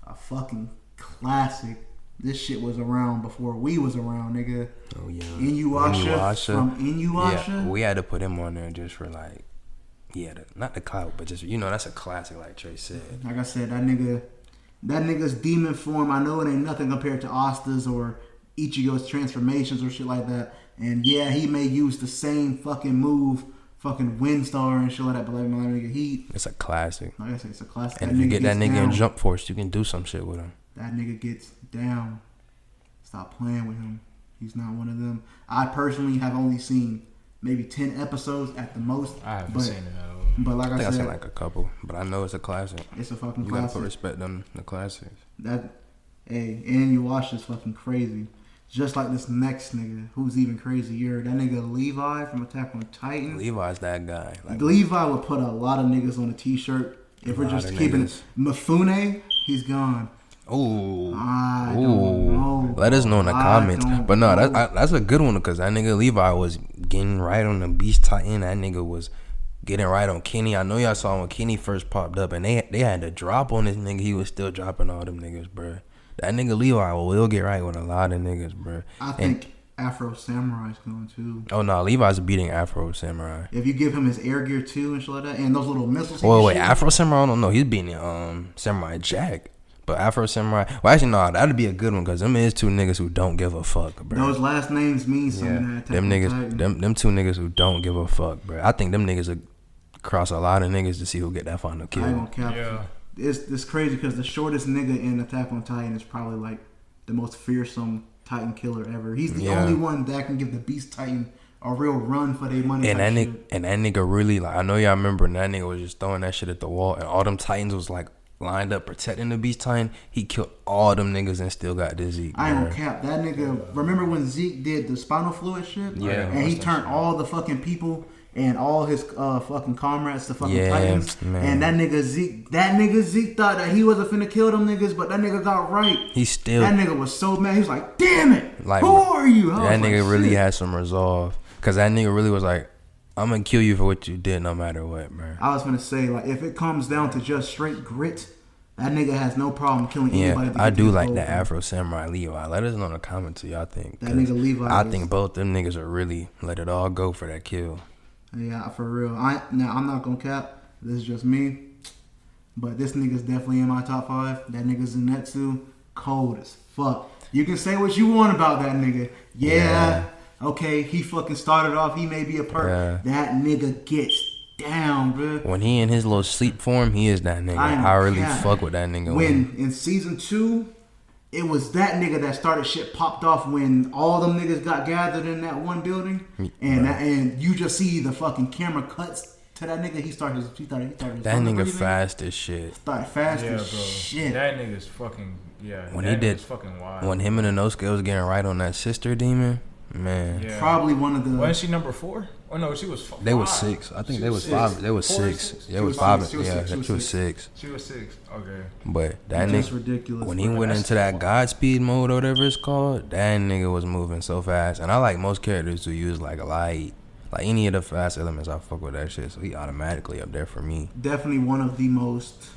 a fucking classic. This shit was around before we was around, nigga. Oh yeah. Inuyasha from Inuyasha. Yeah, we had to put him on there just for like. Yeah, not the clout, but just, that's a classic, like Trey said. Like I said, that nigga's demon form, I know it ain't nothing compared to Asta's or Ichigo's transformations or shit like that. And yeah, he may use the same fucking move, fucking Windstar and shit like that, but like my nigga, it's a classic. Like I said, it's a classic. And if you get that nigga in Jump Force, you can do some shit with him. That nigga gets down. Stop playing with him. He's not one of them. I personally have only seen maybe 10 episodes at the most. I haven't seen it at all. But like I said, I've seen like a couple, but I know it's a classic. It's a fucking classic. You gotta put respect on the classics. And you watch this fucking crazy. Just like this next nigga, who's even crazier. That nigga Levi from Attack on Titan. Levi's that guy. Like, Levi would put a lot of niggas on a t-shirt. If we're just keeping Mifune, he's gone. Ooh. I don't know. Let us know in the comments. But no, that's a good one because that nigga Levi was getting right on the Beast Titan. That nigga was getting right on Kenny. I know y'all saw when Kenny first popped up and they had to drop on this nigga. He was still dropping all them niggas, bro. That nigga Levi will get right with a lot of niggas, bro. I think Afro Samurai's going too. Oh no, Levi's beating Afro Samurai. If you give him his air gear too and shit like that, and those little missiles. Wait, Afro Samurai? I don't know. He's beating Samurai Jack. But Afro Samurai, well, actually, no, that'd be a good one because them is two niggas who don't give a fuck, bro. Those last names mean something. Yeah. Them niggas, them two niggas who don't give a fuck, bro. I think them niggas would cross a lot of niggas to see who get that final kill. I ain't gonna cap. Yeah. It's crazy because the shortest nigga in Attack on Titan is probably like the most fearsome Titan killer ever. He's the only one that can give the Beast Titan a real run for their money. And that nigga really, like, I know y'all remember, and that nigga was just throwing that shit at the wall, and all them Titans was like lined up protecting the Beast Titan, he killed all them niggas and still got this Zeke. I ain't gonna cap. That nigga, remember when Zeke did the spinal fluid shit? Yeah. And he turned all the fucking people and all his fucking comrades to fucking Yeah, Titans. man. And that nigga Zeke thought that he wasn't finna kill them niggas, but that nigga got right. He still. That nigga was so mad. He was like, damn it. Like, who are you? That nigga like, really shit. had some resolve. Because that nigga really was like, I'm going to kill you for what you did no matter what, man. I was gonna say, like, if it comes down to just straight grit, that nigga has no problem killing anybody. Yeah, I do like that Afro Samurai Levi. Let us know in the comments who y'all think. That nigga Levi. I think both them niggas are really let it all go for that kill. Yeah, for real. Now, I'm not gonna cap. This is just me. But this nigga's definitely in my top 5. That nigga's Zenitsu. Cold as fuck. You can say what you want about that nigga. Yeah. Okay, he fucking started off. He may be a perk. Yeah. That nigga gets down, bro. When he in his little sleep form, he is that nigga. I really fuck with that nigga. When in season 2, it was that nigga that started shit popped off when all them niggas got gathered in that one building, and you just see the fucking camera cuts to that nigga. He started his that nigga breathing. fast as shit. Started fast as bro. shit. That nigga's fucking When he did, fucking wild. when him and Inosuke was getting right on that sister demon, man. Yeah. Probably one of the. Wasn't she number 4? Oh no, she was 5. They was 6. I think they was 5. They was 6. Yeah, it was 5. Yeah, she was 6. She was 6. Okay. But that That's nigga, ridiculous. when he went into that Godspeed mode or whatever it's called, that nigga was moving so fast. And I like most characters who use like a light, like any of the fast elements. I fuck with that shit. So he automatically up there for me. Definitely one of the most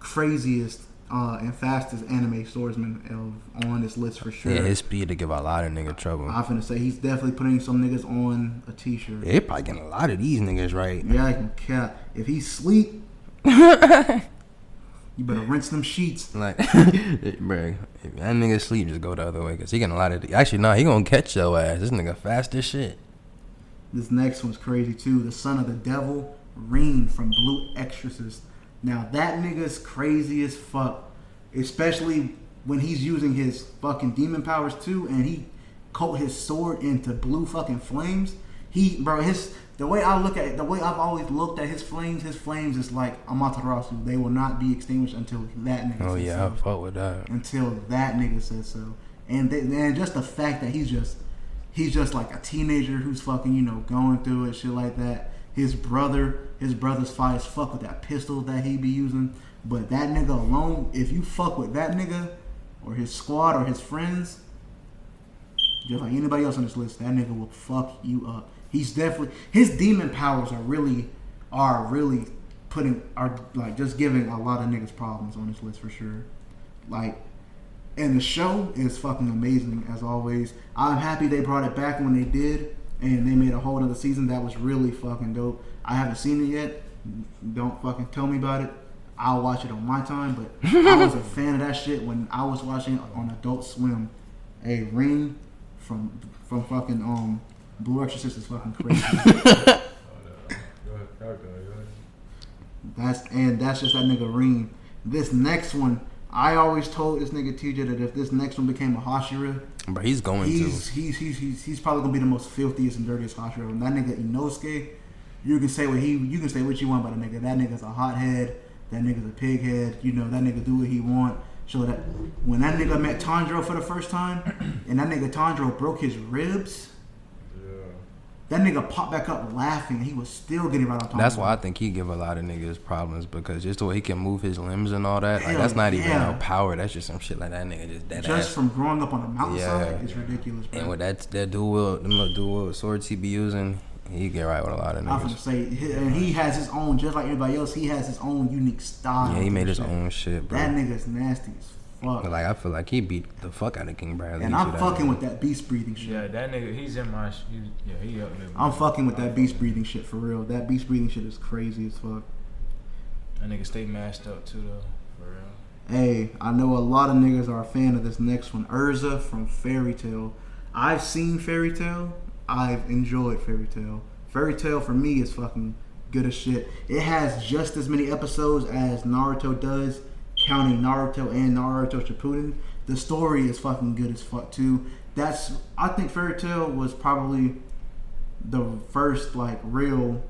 craziest and fastest anime swordsman on this list for sure. Yeah, his speed to give a lot of nigga trouble. I'm finna say he's definitely putting some niggas on a t-shirt. They probably getting a lot of these niggas right. Yeah, I can cap. If he sleep, you better rinse them sheets. Like, bro, if that nigga sleep, just go the other way. Because he getting a lot of... Actually, no, he gonna catch your ass. This nigga fast as shit. This next one's crazy too. The son of the devil, Reen from Blue Exorcist. Now that nigga's crazy as fuck. Especially when he's using his fucking demon powers too, and he coat his sword into blue fucking flames. The way I look at it, the way I've always looked at his flames is like Amaterasu. They will not be extinguished until that nigga says so. I fuck with that. Until that nigga says so. And just the fact that he's just like a teenager who's fucking, going through it, shit like that. His brother's fire as fuck with that pistol that he be using. But that nigga alone, if you fuck with that nigga or his squad or his friends, just like anybody else on this list, that nigga will fuck you up. He's definitely, his demon powers are really just giving a lot of niggas problems on this list for sure. Like, and the show is fucking amazing as always. I'm happy they brought it back when they did, and they made a whole other season that was really fucking dope. I haven't seen it yet. Don't fucking tell me about it. I'll watch it on my time, but I was a fan of that shit when I was watching it on Adult Swim. A Ring from fucking Blue Exorcist is fucking crazy. That's just that nigga Ring. This next one, I always told this nigga TJ that if this next one became a Hashira, but he's probably gonna be the most filthiest and dirtiest Hashira. And that nigga Inosuke, you can say what you want about a nigga. That nigga's a hothead. That nigga's a pig head. That nigga do what he want. So that when that nigga met Tanjiro for the first time, and that nigga Tanjiro broke his ribs, that nigga popped back up laughing, and he was still getting right on Tanjiro. That's why I think he give a lot of niggas problems, because just the way he can move his limbs and all that, like that's not even no power. That's just some shit like that nigga just dead ass. From growing up on a mountainside, it's ridiculous, bro. And with that dual swords he be using, he get right with a lot of niggas. I was gonna say, and he has his own, just like everybody else. He has his own unique style. Yeah, he made his own shit, bro. That nigga's nasty as fuck. But like, I feel like he beat the fuck out of King Bradley. And I'm fucking with that beast breathing shit. Yeah, that nigga, he's in my. He up there. I'm fucking with that beast breathing shit for real. That beast breathing shit is crazy as fuck. That nigga stay masked up too though, for real. Hey, I know a lot of niggas are a fan of this next one, Urza from Fairy Tail. I've seen Fairy Tail. I've enjoyed Fairy Tail. Fairy Tail for me is fucking good as shit. It has just as many episodes as Naruto does, counting Naruto and Naruto Shippuden. The story is fucking good as fuck too. I think Fairy Tail was probably the first like real,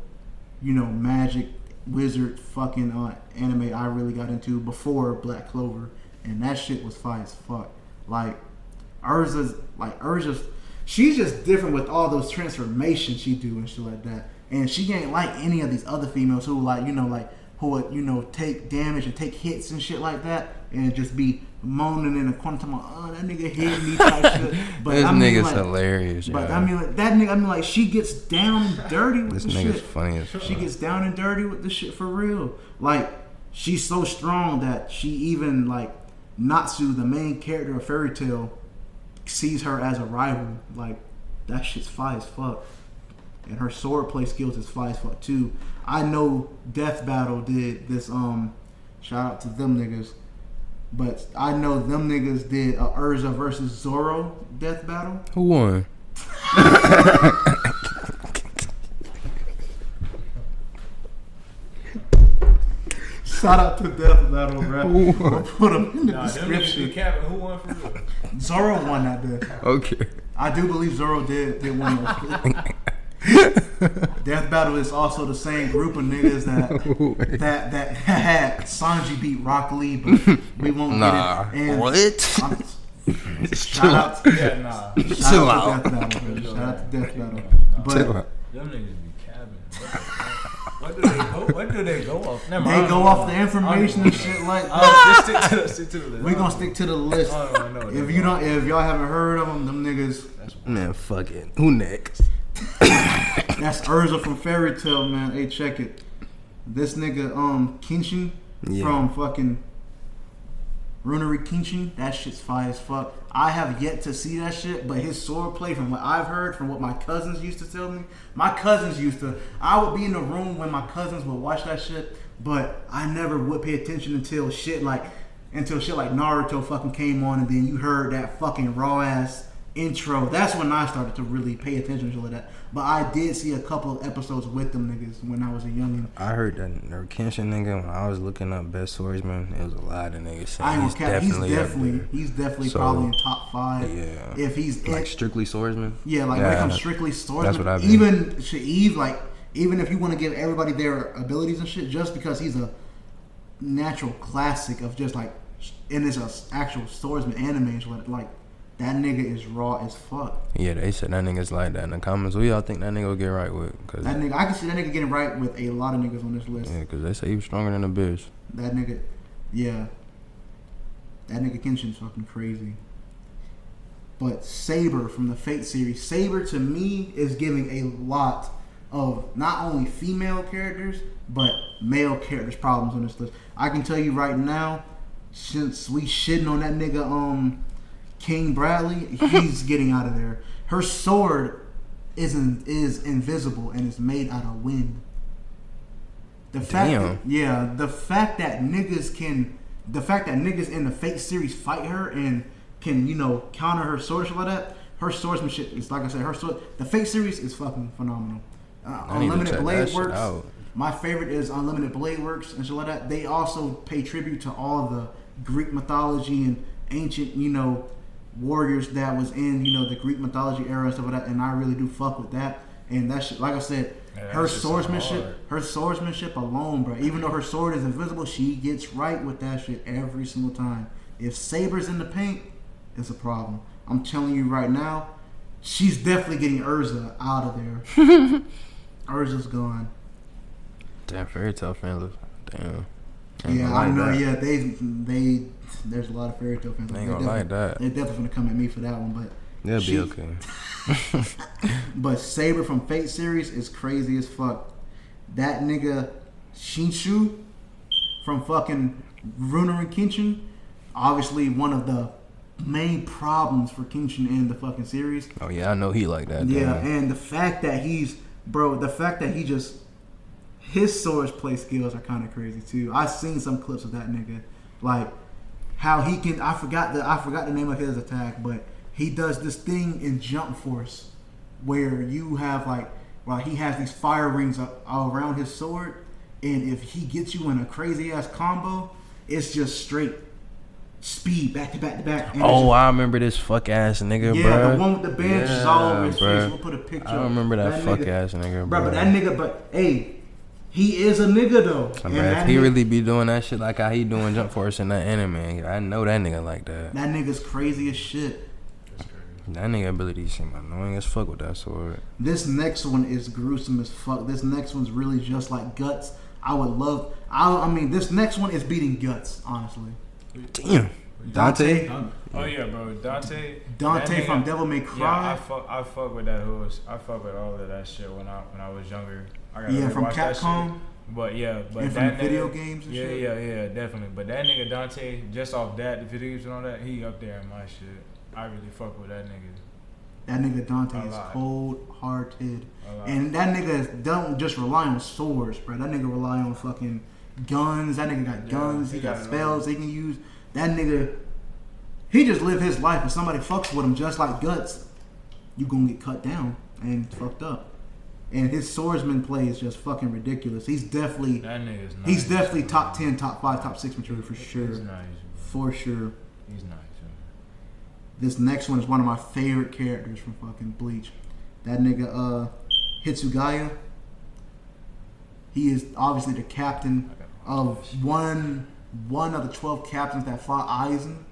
magic wizard fucking anime I really got into before Black Clover, and that shit was fire as fuck. Like Urza's, she's just different with all those transformations she do and shit like that. And she ain't like any of these other females who who would take damage and take hits and shit like that, and just be moaning in the corner talking about, oh, that nigga hit me type shit. But this nigga's hilarious. But I mean, that nigga, she gets down and dirty with this the nigga's shit. funny as fuck. She gets down and dirty with the shit for real. Like, she's so strong that she even Natsu, the main character of Fairy Tail, sees her as a rival. Like, that shit's fire as fuck. And her swordplay skills is fire as fuck too. I know Death Battle did this. Shout out to them niggas. But I know them niggas did a Urza versus Zoro Death Battle. Who won? Shout out to Death Battle, bro. We'll put them in the description. Who won for real? Zoro won that day. Okay. I do believe Zoro did win that. Death Battle is also the same group of niggas that had Sanji beat Rock Lee, but we won't get it. And what? Shout out to Yeah, nah. Shout out to Death Battle, bro. Shout out to Death Battle. But Them niggas be cabbing. What do they go off? they go off the information and shit like that. Just stick to the list. We're gonna stick to the list. If y'all haven't heard of them niggas. Man, fuck it. Who next? That's Urza from Fairy Tail, man. Hey, check it. This nigga, Kenshin from fucking Runari Kenshin. That shit's fire as fuck. I have yet to see that shit, but his swordplay, from what I've heard, from what my cousins used to tell me, I would be in the room when my cousins would watch that shit, but I never would pay attention until shit like Naruto fucking came on, and then you heard that fucking raw ass intro. That's when I started to really pay attention to that. But I did see a couple of episodes with them niggas when I was a youngin. I heard that Kenshin nigga when I was looking up best swordsman. It was a lot of niggas saying he's definitely So, probably in top 5. Yeah. If he's strictly swordsman. Yeah, when it comes strictly swordsman. That's what I've been. Even if you want to give everybody their abilities and shit, just because he's a natural classic of just and it's a actual swordsman anime and shit, that nigga is raw as fuck. Yeah, they said that nigga's like that in the comments. Who y'all think that nigga will get right with? Cause that nigga, I can see that nigga getting right with a lot of niggas on this list. Yeah, because they say he was stronger than a bitch. That nigga, yeah. That nigga Kenshin's fucking crazy. But Saber from the Fate series, Saber to me is giving a lot of not only female characters, but male characters problems on this list. I can tell you right now, since we shitting on that nigga, King Bradley, he's getting out of there. Her sword is invisible and is made out of wind. The fact that niggas in the Fate series fight her and can counter her sword like that. Her swordsmanship is, like I said, the Fate series is fucking phenomenal. Unlimited Blade Works. My favorite is Unlimited Blade Works and shit like that. They also pay tribute to all the Greek mythology and ancient warriors that was in the Greek mythology era and stuff like that, and I really do fuck with that. And that shit, like I said, her swordsmanship alone, bro. Even though her sword is invisible, she gets right with that shit every single time. If Saber's in the paint, it's a problem. I'm telling you right now, she's definitely getting Urza out of there. Urza's gone. Damn, Fairy Tail fans. Damn. Yeah, I know. That. Yeah, they. There's a lot of Fairy Tail fans. They ain't gonna like that. They're definitely gonna come at me for that one, but they'll be okay. But Saber from Fate series is crazy as fuck. That nigga Shinshu from fucking Runari Kenshin, obviously one of the main problems for Kenshin in the fucking series. Oh yeah, I know he like that. Yeah, and the fact that his swordplay skills are kind of crazy too. I've seen some clips of that nigga, like how he can. I forgot the name of his attack, but he does this thing in Jump Force where you have he has these fire rings around his sword, and if he gets you in a crazy ass combo, it's just straight speed back to back to back. I remember this fuck ass nigga, bro. Yeah, the one with the bench is all over his face. We'll put a picture. I remember that fuck ass nigga, bro. But that nigga, hey, He is a nigga though. And if he really be doing that shit like how he doing Jump Force in that anime, I know that nigga like that. That nigga's crazy as shit. That nigga ability seem annoying as fuck with that sword. This next one is gruesome as fuck. This next one's really just like Guts. I mean, this next one is beating Guts, honestly. Damn. Dante? Oh yeah, bro. Dante from Devil May Cry. Yeah, I fuck with that horse. I fuck with all of that shit when I was younger. From Capcom. But and that from video games and shit. Yeah, definitely. But that nigga Dante, just off that, the video games and all that, he up there in my shit. I really fuck with that nigga. That nigga Dante is cold-hearted. And that nigga don't just rely on swords, bro. That nigga rely on fucking guns. That nigga got guns. He got spells he can use. That nigga, he just live his life. If somebody fucks with him just like Guts, you gonna get cut down and fucked up. And his swordsman play is just fucking ridiculous. He's definitely top 10, top 5, top 6 material for sure. He's nice. For sure. He's nice. This next one is one of my favorite characters from fucking Bleach. That nigga, Hitsugaya. He is obviously the captain of one of the 12 captains that fought Aizen.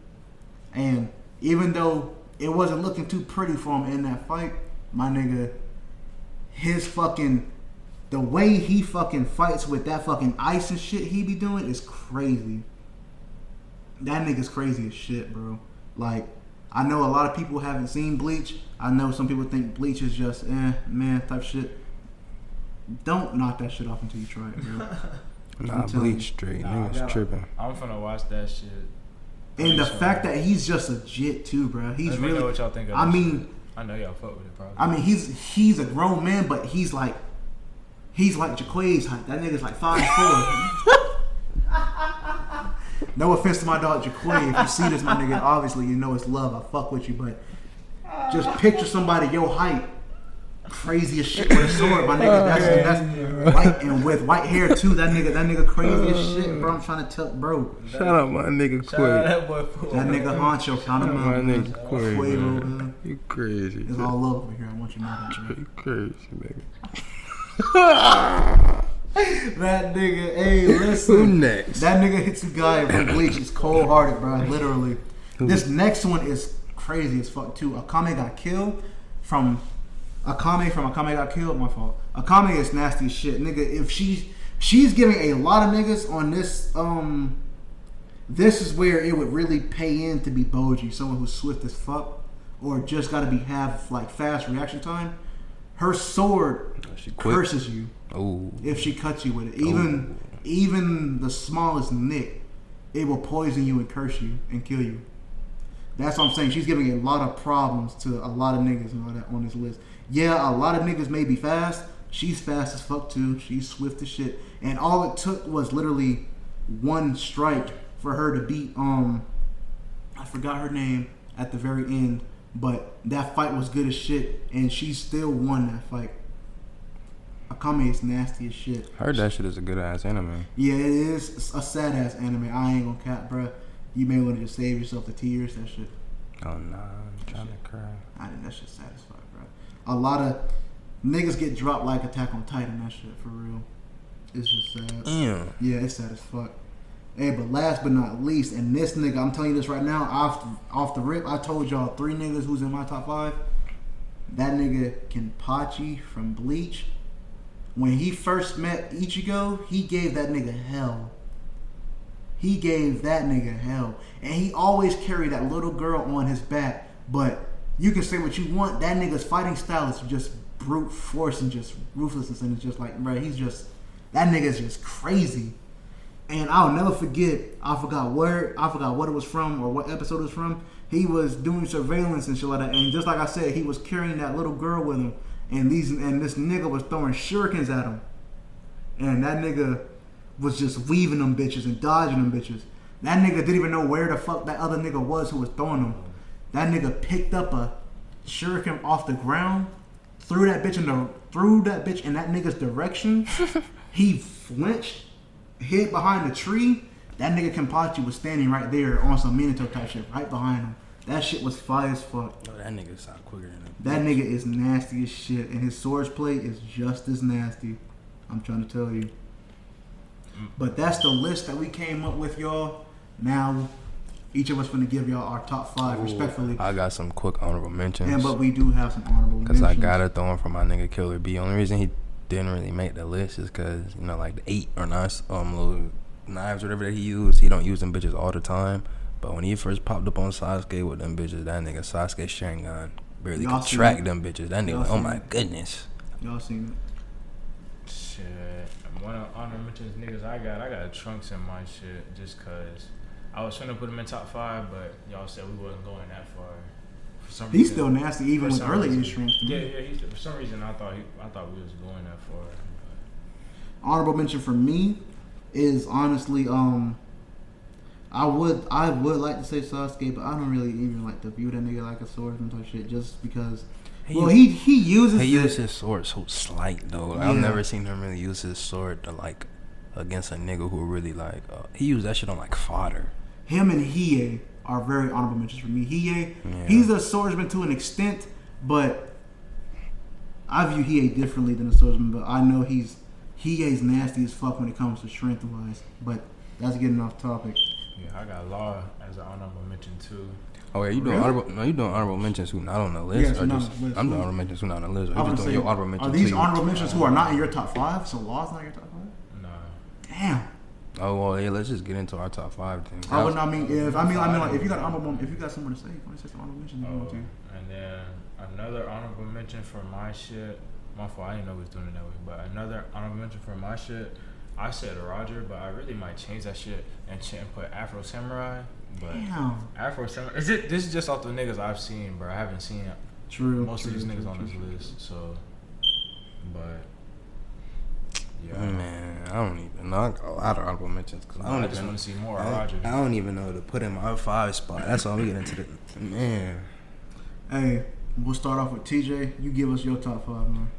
And even though it wasn't looking too pretty for him in that fight, my nigga, the way he fucking fights with that fucking ice and shit he be doing is crazy. That nigga's crazy as shit, bro. Like, I know a lot of people haven't seen Bleach. I know some people think Bleach is just man type shit. Don't knock that shit off until you try it, bro. Nah, Bleach straight. Niggas tripping. I'm finna watch that shit. And the fact that he's just a jit too, bro. He's really. Know what y'all think of I that mean, shit. I know y'all fuck with it, probably. I mean, he's a grown man, but he's like Jaquade's height. That nigga's like 5'4". No offense to my dog Jaquade. If you see this, my nigga, obviously you know it's love. I fuck with you, but just picture somebody your height, crazy as shit with a sword, my nigga. That's white and with white hair too. That nigga crazy as shit, bro. I'm trying to tell, bro. Shout out my nigga Quay. That nigga Honcho, count him out. My nigga Quay, man. You crazy. It's all love over here. I want you to know that, bro. You crazy, nigga. That nigga, hey, listen. Who next? That nigga Hitsugaya from Bleach is cold hearted, bro. Literally. This next one is crazy as fuck too. Akame got killed from Akame got killed. My fault. Akame is nasty as shit, nigga. If she's giving a lot of niggas on this. This is where it would really pay in to be Boji, someone who's swift as fuck, or just gotta have like fast reaction time. Her sword curses you. Ooh. If she cuts you with it. Even the smallest nick, it will poison you and curse you and kill you. That's what I'm saying. She's giving a lot of problems to a lot of niggas and all that on this list. Yeah, a lot of niggas may be fast. She's fast as fuck too. She's swift as shit. And all it took was literally one strike for her to beat I forgot her name at the very end. But that fight was good as shit, and she still won that fight. Akame is nasty as shit. I heard that shit is a good ass anime. Yeah, it is a sad ass anime. I ain't gonna cap, bro. You may want to just save yourself the tears. That shit. Oh nah, I'm trying to cry. I think that shit's sad as fuck, bro. A lot of niggas get dropped like Attack on Titan. That shit for real. It's just sad. Yeah, it's sad as fuck. Hey, but last but not least, and this nigga, I'm telling you this right now, off the rip, I told y'all 3 niggas who's in my top 5. That nigga Kenpachi from Bleach. When he first met Ichigo, he gave that nigga hell. He gave that nigga hell. And he always carried that little girl on his back. But you can say what you want, that nigga's fighting style is just brute force and just ruthlessness. And it's just like, bro, that nigga's just crazy. And I'll never forget, I forgot what it was from or what episode it was from. He was doing surveillance and shit like that. And just like I said, he was carrying that little girl with him. And this nigga was throwing shurikens at him. And that nigga was just weaving them bitches and dodging them bitches. That nigga didn't even know where the fuck that other nigga was who was throwing them. That nigga picked up a shuriken off the ground, threw that bitch in that nigga's direction. He flinched, hid behind the tree. That nigga Kenpachi was standing right there on some Minato type shit, right behind him. That shit was fire as fuck. Oh, that nigga sound quicker than him. That nigga is nasty as shit, and his swords play is just as nasty. I'm trying to tell you. But that's the list that we came up with, y'all. Now, each of us gonna give y'all our top 5 respectfully. I got some quick honorable mentions. Yeah, but we do have some honorable mentions. Because I gotta throw him for my nigga Killer B. Only reason he didn't really make the list is because, you know, like the 8 or 9 little knives or whatever that he used, he don't use them bitches all the time. But when he first popped up on Sasuke with them bitches, that nigga Sasuke Sharingan barely could track them bitches. That nigga, oh my goodness. Y'all seen it? Shit. One of the honorable mentions niggas I got Trunks in my shit just cause I was trying to put him in top 5, but y'all said we wasn't going that far. For some He's reason, still nasty even with early Trunks. Yeah. For some reason I thought we was going that far. But. Honorable mention for me is honestly I would like to say Sasuke, but I don't really even like to view that nigga like a swordsman type shit just because. He uses his sword so slight though. Like, I've never seen him really use his sword to like against a nigga who really like he used that shit on like fodder. Him and Hiei are very honorable mentions for me. Hiei, he's a swordsman to an extent, but I view Hiei differently than a swordsman. But I know Hiei's nasty as fuck when it comes to strength wise. But that's getting off topic. Yeah, I got Law as an honorable mention too. Oh yeah, you doing honorable mentions who not on the list? Yes, or just, I'm doing honorable mentions who not on the list. Or you just doing your honorable mentions? Are these honorable mentions who are not in your top 5? So Law's not in your top 5? Nah. Damn. Oh well, yeah. Let's just get into our top 5 then. If you got honorable, if you got somewhere to say, go say some honorable mentions. And then another honorable mention for my shit. My fault, I didn't know we was doing it that way. But another honorable mention for my shit. I said Roger, but I really might change that shit and put Afro Samurai. But damn. Afro Samurai. This is just off the niggas I've seen, bro. I haven't seen most of these niggas on this list. So, but yeah. Man, I don't even know. I got a lot of honorable mentions because I just want to see more Roger. I don't even know to put in my 5 spot. That's all we get into the man. Hey, we'll start off with TJ. You give us your top 5, man.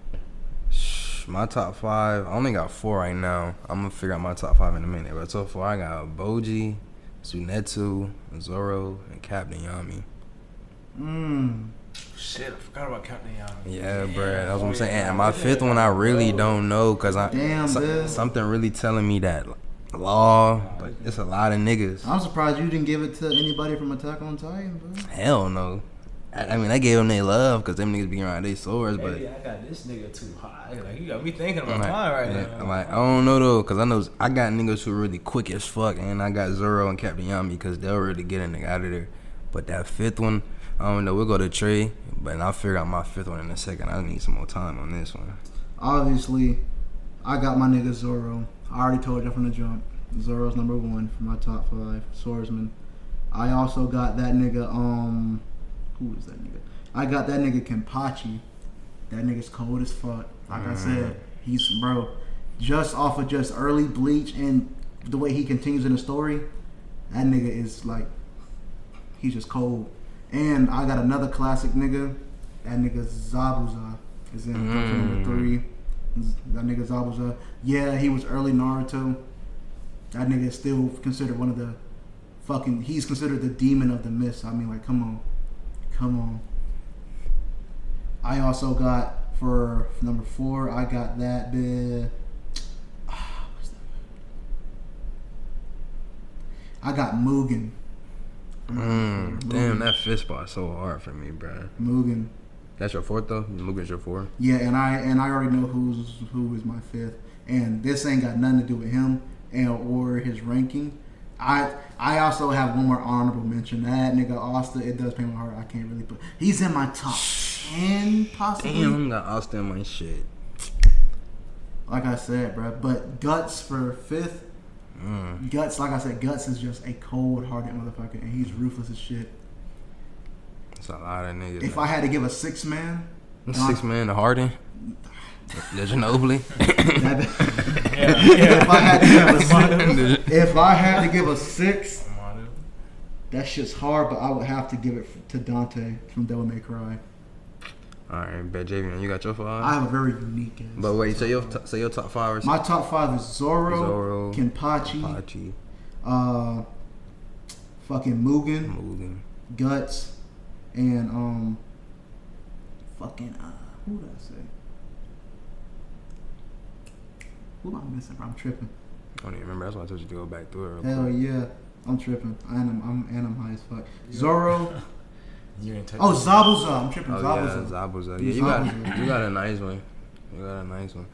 My top 5, I only got 4 right now. I'm gonna figure out my top 5 in a minute. But so far, I got Boji, Tsunetsu, Zoro, and Captain Yami. Shit, I forgot about Captain Yami. Yeah, bro, that's what I'm saying. And my 5th one, I really don't know because something really telling me that Law, but it's a lot of niggas. I'm surprised you didn't give it to anybody from Attack on Titan, bro. Hell no. I mean, I gave them their love because them niggas be around their swords, but I got this nigga too high. Like, you got me thinking about mine right now. I'm like, I don't know though, because I got niggas who are really quick as fuck, and I got Zoro and Captain Yami because they'll really get a nigga out of there. But that 5th one, I don't know. We'll go to Trey, but I'll figure out my 5th one in a second. I need some more time on this one. Obviously, I got my nigga Zoro. I already told you from the jump. Zoro's number 1 for my top 5 swordsman. I also got that nigga. Who is that nigga? I got that nigga Kenpachi. That nigga's cold as fuck. Like I said, he's just off of just early Bleach and the way he continues in the story. That nigga is like, he's just cold. And I got another classic nigga. That nigga Zabuza is in number 3. That nigga Zabuza. Yeah, he was early Naruto. That nigga is still considered one of the he's considered the demon of the mist. I mean, like, come on. I also got for number 4. I got that bit. What's that? I got Mugen. Damn, that 5th spot so hard for me, bro. Mugen. That's your 4th though. Mugen's your 4. Yeah, and I already know who is my 5th, and this ain't got nothing to do with him or his ranking. I also have one more honorable mention. That nigga Asta, it does pain my heart. I can't really put. He's in my top 10 possibly. Damn, got Asta in my shit. Like I said, bro. But Guts for 5th. Guts, like I said, Guts is just a cold-hearted motherfucker, and he's ruthless as shit. It's a lot of niggas. If I had to give a 6-man, 6-man to Harden. The Ginobili. If I had to give a 6, that shit's hard, but I would have to give it to Dante from Devil May Cry. Alright, bet Javion, you got your 5? I have a very unique ass. But wait, say your top 5 or something. My top 5 is Zoro, Kenpachi, fucking Mugen, Guts, and fucking who did I say? Who am I missing? I'm tripping. I don't even remember. That's why I told you to go back through it. Hell yeah, I'm tripping. I'm high as fuck. Zoro. You ain't take Zabuza. I'm tripping. Oh Zabuza. yeah, Zabuza. Yeah, you got a nice one. You got a nice one.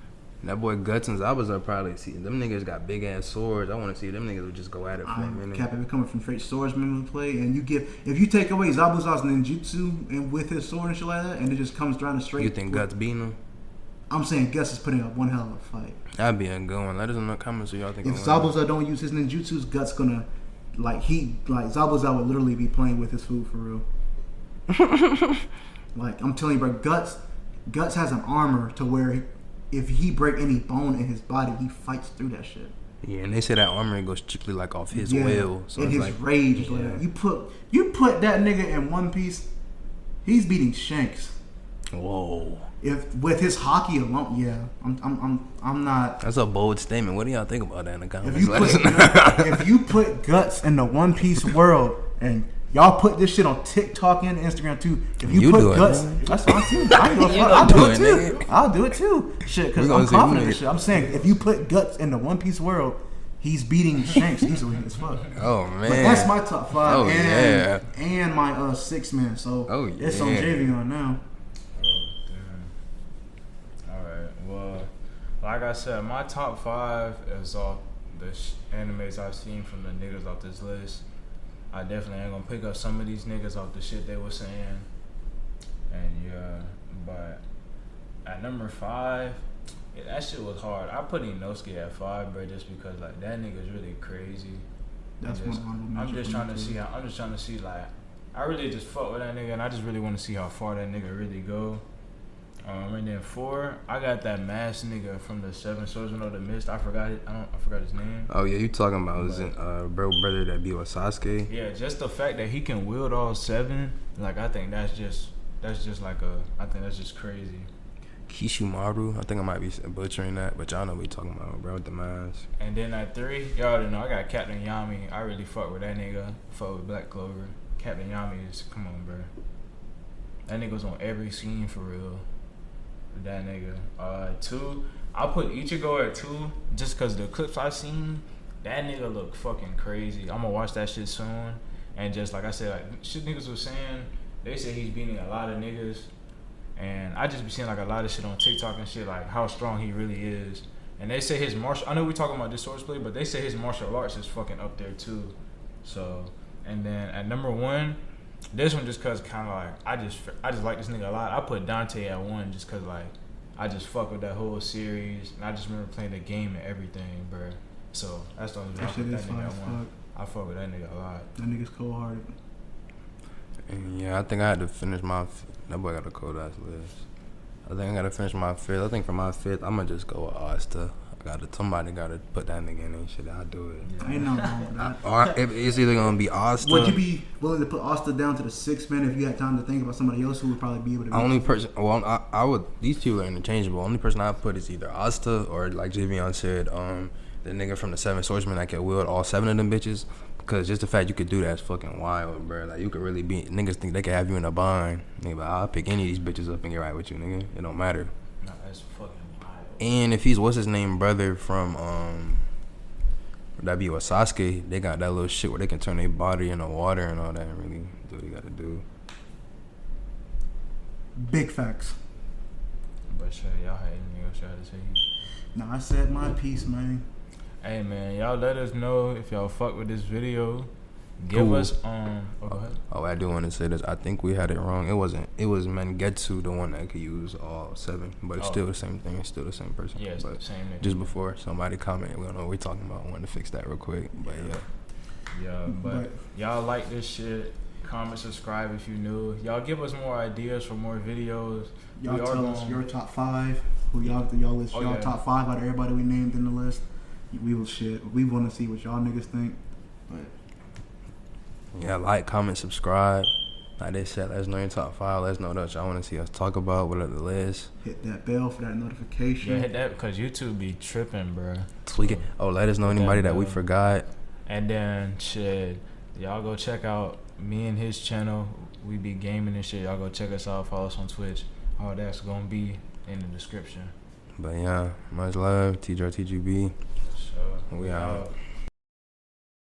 And that boy Guts and Zabuza probably see them niggas got big ass swords. I want to see them niggas would just go at it for a minute. Captain, coming from straight swordsman play, and if you take away Zabuza's ninjutsu and with his sword and shit like that, and it just comes down the straight. You think Guts beating him? I'm saying Gus is putting up one hell of a fight. That'd be a good one. Let us know in the comments what y'all think. If Zabuza don't use his ninjutsus, Guts gonna Zabuza would literally be playing with his food for real. Like I'm telling you, bro, Guts has an armor to where if he break any bone in his body, he fights through that shit. Yeah, and they say that armor goes strictly like off his will. So and it's his like, rage. yeah. Like, you put that nigga in One Piece, he's beating Shanks. Whoa. If with his hockey alone, yeah, I'm not. That's a bold statement. What do y'all think about that in the comments? If you put Guts in the One Piece world and y'all put this shit on TikTok and Instagram too. If you put Guts, that's fine too. I'll do it too. I'll do it too. Shit, because I'm confident in shit. I'm saying if you put Guts in the One Piece world, he's beating Shanks easily as fuck. Oh man, but that's my top 5. Oh yeah, and my 6 man. So it's on Javion now. Oh damn! All right. Well, like I said, my top 5 is all the animes I've seen from the niggas off this list. I definitely ain't gonna pick up some of these niggas off the shit they were saying. And yeah, but at number 5, that shit was hard. I put Inosuke at 5, bro, just because like that nigga's really crazy. That's one. I'm just trying to see like I really just fuck with that nigga, and I just really want to see how far that nigga really go. And then 4, I got that masked nigga from the 7 Swordsman of the Mist. I forgot his name. Oh yeah, you talking about his brother that be with Sasuke? Yeah, just the fact that he can wield all 7, like I think that's just crazy. Kishimaru, I think I might be butchering that, but y'all know what we talking about, bro, with the mask. And then at 3, y'all already know I got Captain Yami. I really fuck with that nigga. Fuck with Black Clover. Captain Yami is, come on, bro. That nigga's on every scene for real. That nigga. 2, I'll put Ichigo at 2 just because the clips I've seen, that nigga look fucking crazy. I'm gonna watch that shit soon. And just like I said, like shit niggas was saying, they say he's beating a lot of niggas. And I just be seeing like a lot of shit on TikTok and shit, like how strong he really is. And they say his I know we talking about this swordplay, but they say his martial arts is fucking up there too. So, and then at number 1, this one just cause kind of like I just like this nigga a lot. I put Dante at 1 just cause like I just fuck with that whole series, and I just remember playing the game and everything, bro. So that's the only reason I put that nigga at 1. I fuck with that nigga a lot. That nigga's cold-hearted. And yeah, I think I had to finish my. That boy got a cold ass list. I think I gotta finish my 5th. I think for my 5th, I'm gonna just go with Asta. Somebody gotta put that nigga in and shit. I'll do it. Yeah. Ain't nothing wrong with that. Or it's either gonna be Asta. Would you be willing to put Asta down to the 6th man if you had time to think about somebody else who would probably be able to? Only person. Well, I would. These two are interchangeable. Only person I put is either Asta or like Javion said, the nigga from the 7 Swordsman that can wield all 7 of them bitches. Because just the fact you could do that is fucking wild, bro. Like, you could really be... Niggas think they can have you in a bind. Nigga, but I'll pick any of these bitches up and get right with you, nigga. It don't matter. No, that's fucking wild. And if he's... What's his name? Brother from... That be with Sasuke. They got that little shit where they can turn their body into water and all that and really do what you gotta do. Big facts. But shit, y'all had anything else y'all had to say? Nah, I said my piece, man. Hey man, y'all let us know if y'all fuck with this video. Give us go ahead. Oh, I do want to say this. I think we had it wrong. It wasn't. It was Mangetsu, the one that could use all 7, but it's still the same thing. It's still the same person. Yeah, it's the same nigga. Just before somebody commented, we don't know what we're talking about. I wanted to fix that real quick, but yeah, but y'all like this shit. Comment, subscribe if you new. Y'all give us more ideas for more videos. Y'all tell us your top 5. Who y'all list? Top 5 out of everybody we named in the list. We will shit. We want to see what y'all niggas think. But yeah, like, comment, subscribe. Like they said, let us know your top 5. Let us know what y'all want to see us talk about. What are the list? Hit that bell for that notification. Yeah, hit that because YouTube be tripping, bro. Tweaking. Oh, let us know anybody that we forgot. And then shit, y'all go check out me and his channel. We be gaming and shit. Y'all go check us out. Follow us on Twitch. All that's gonna be in the description. But yeah, much love, TGR TGB. Sure. We out.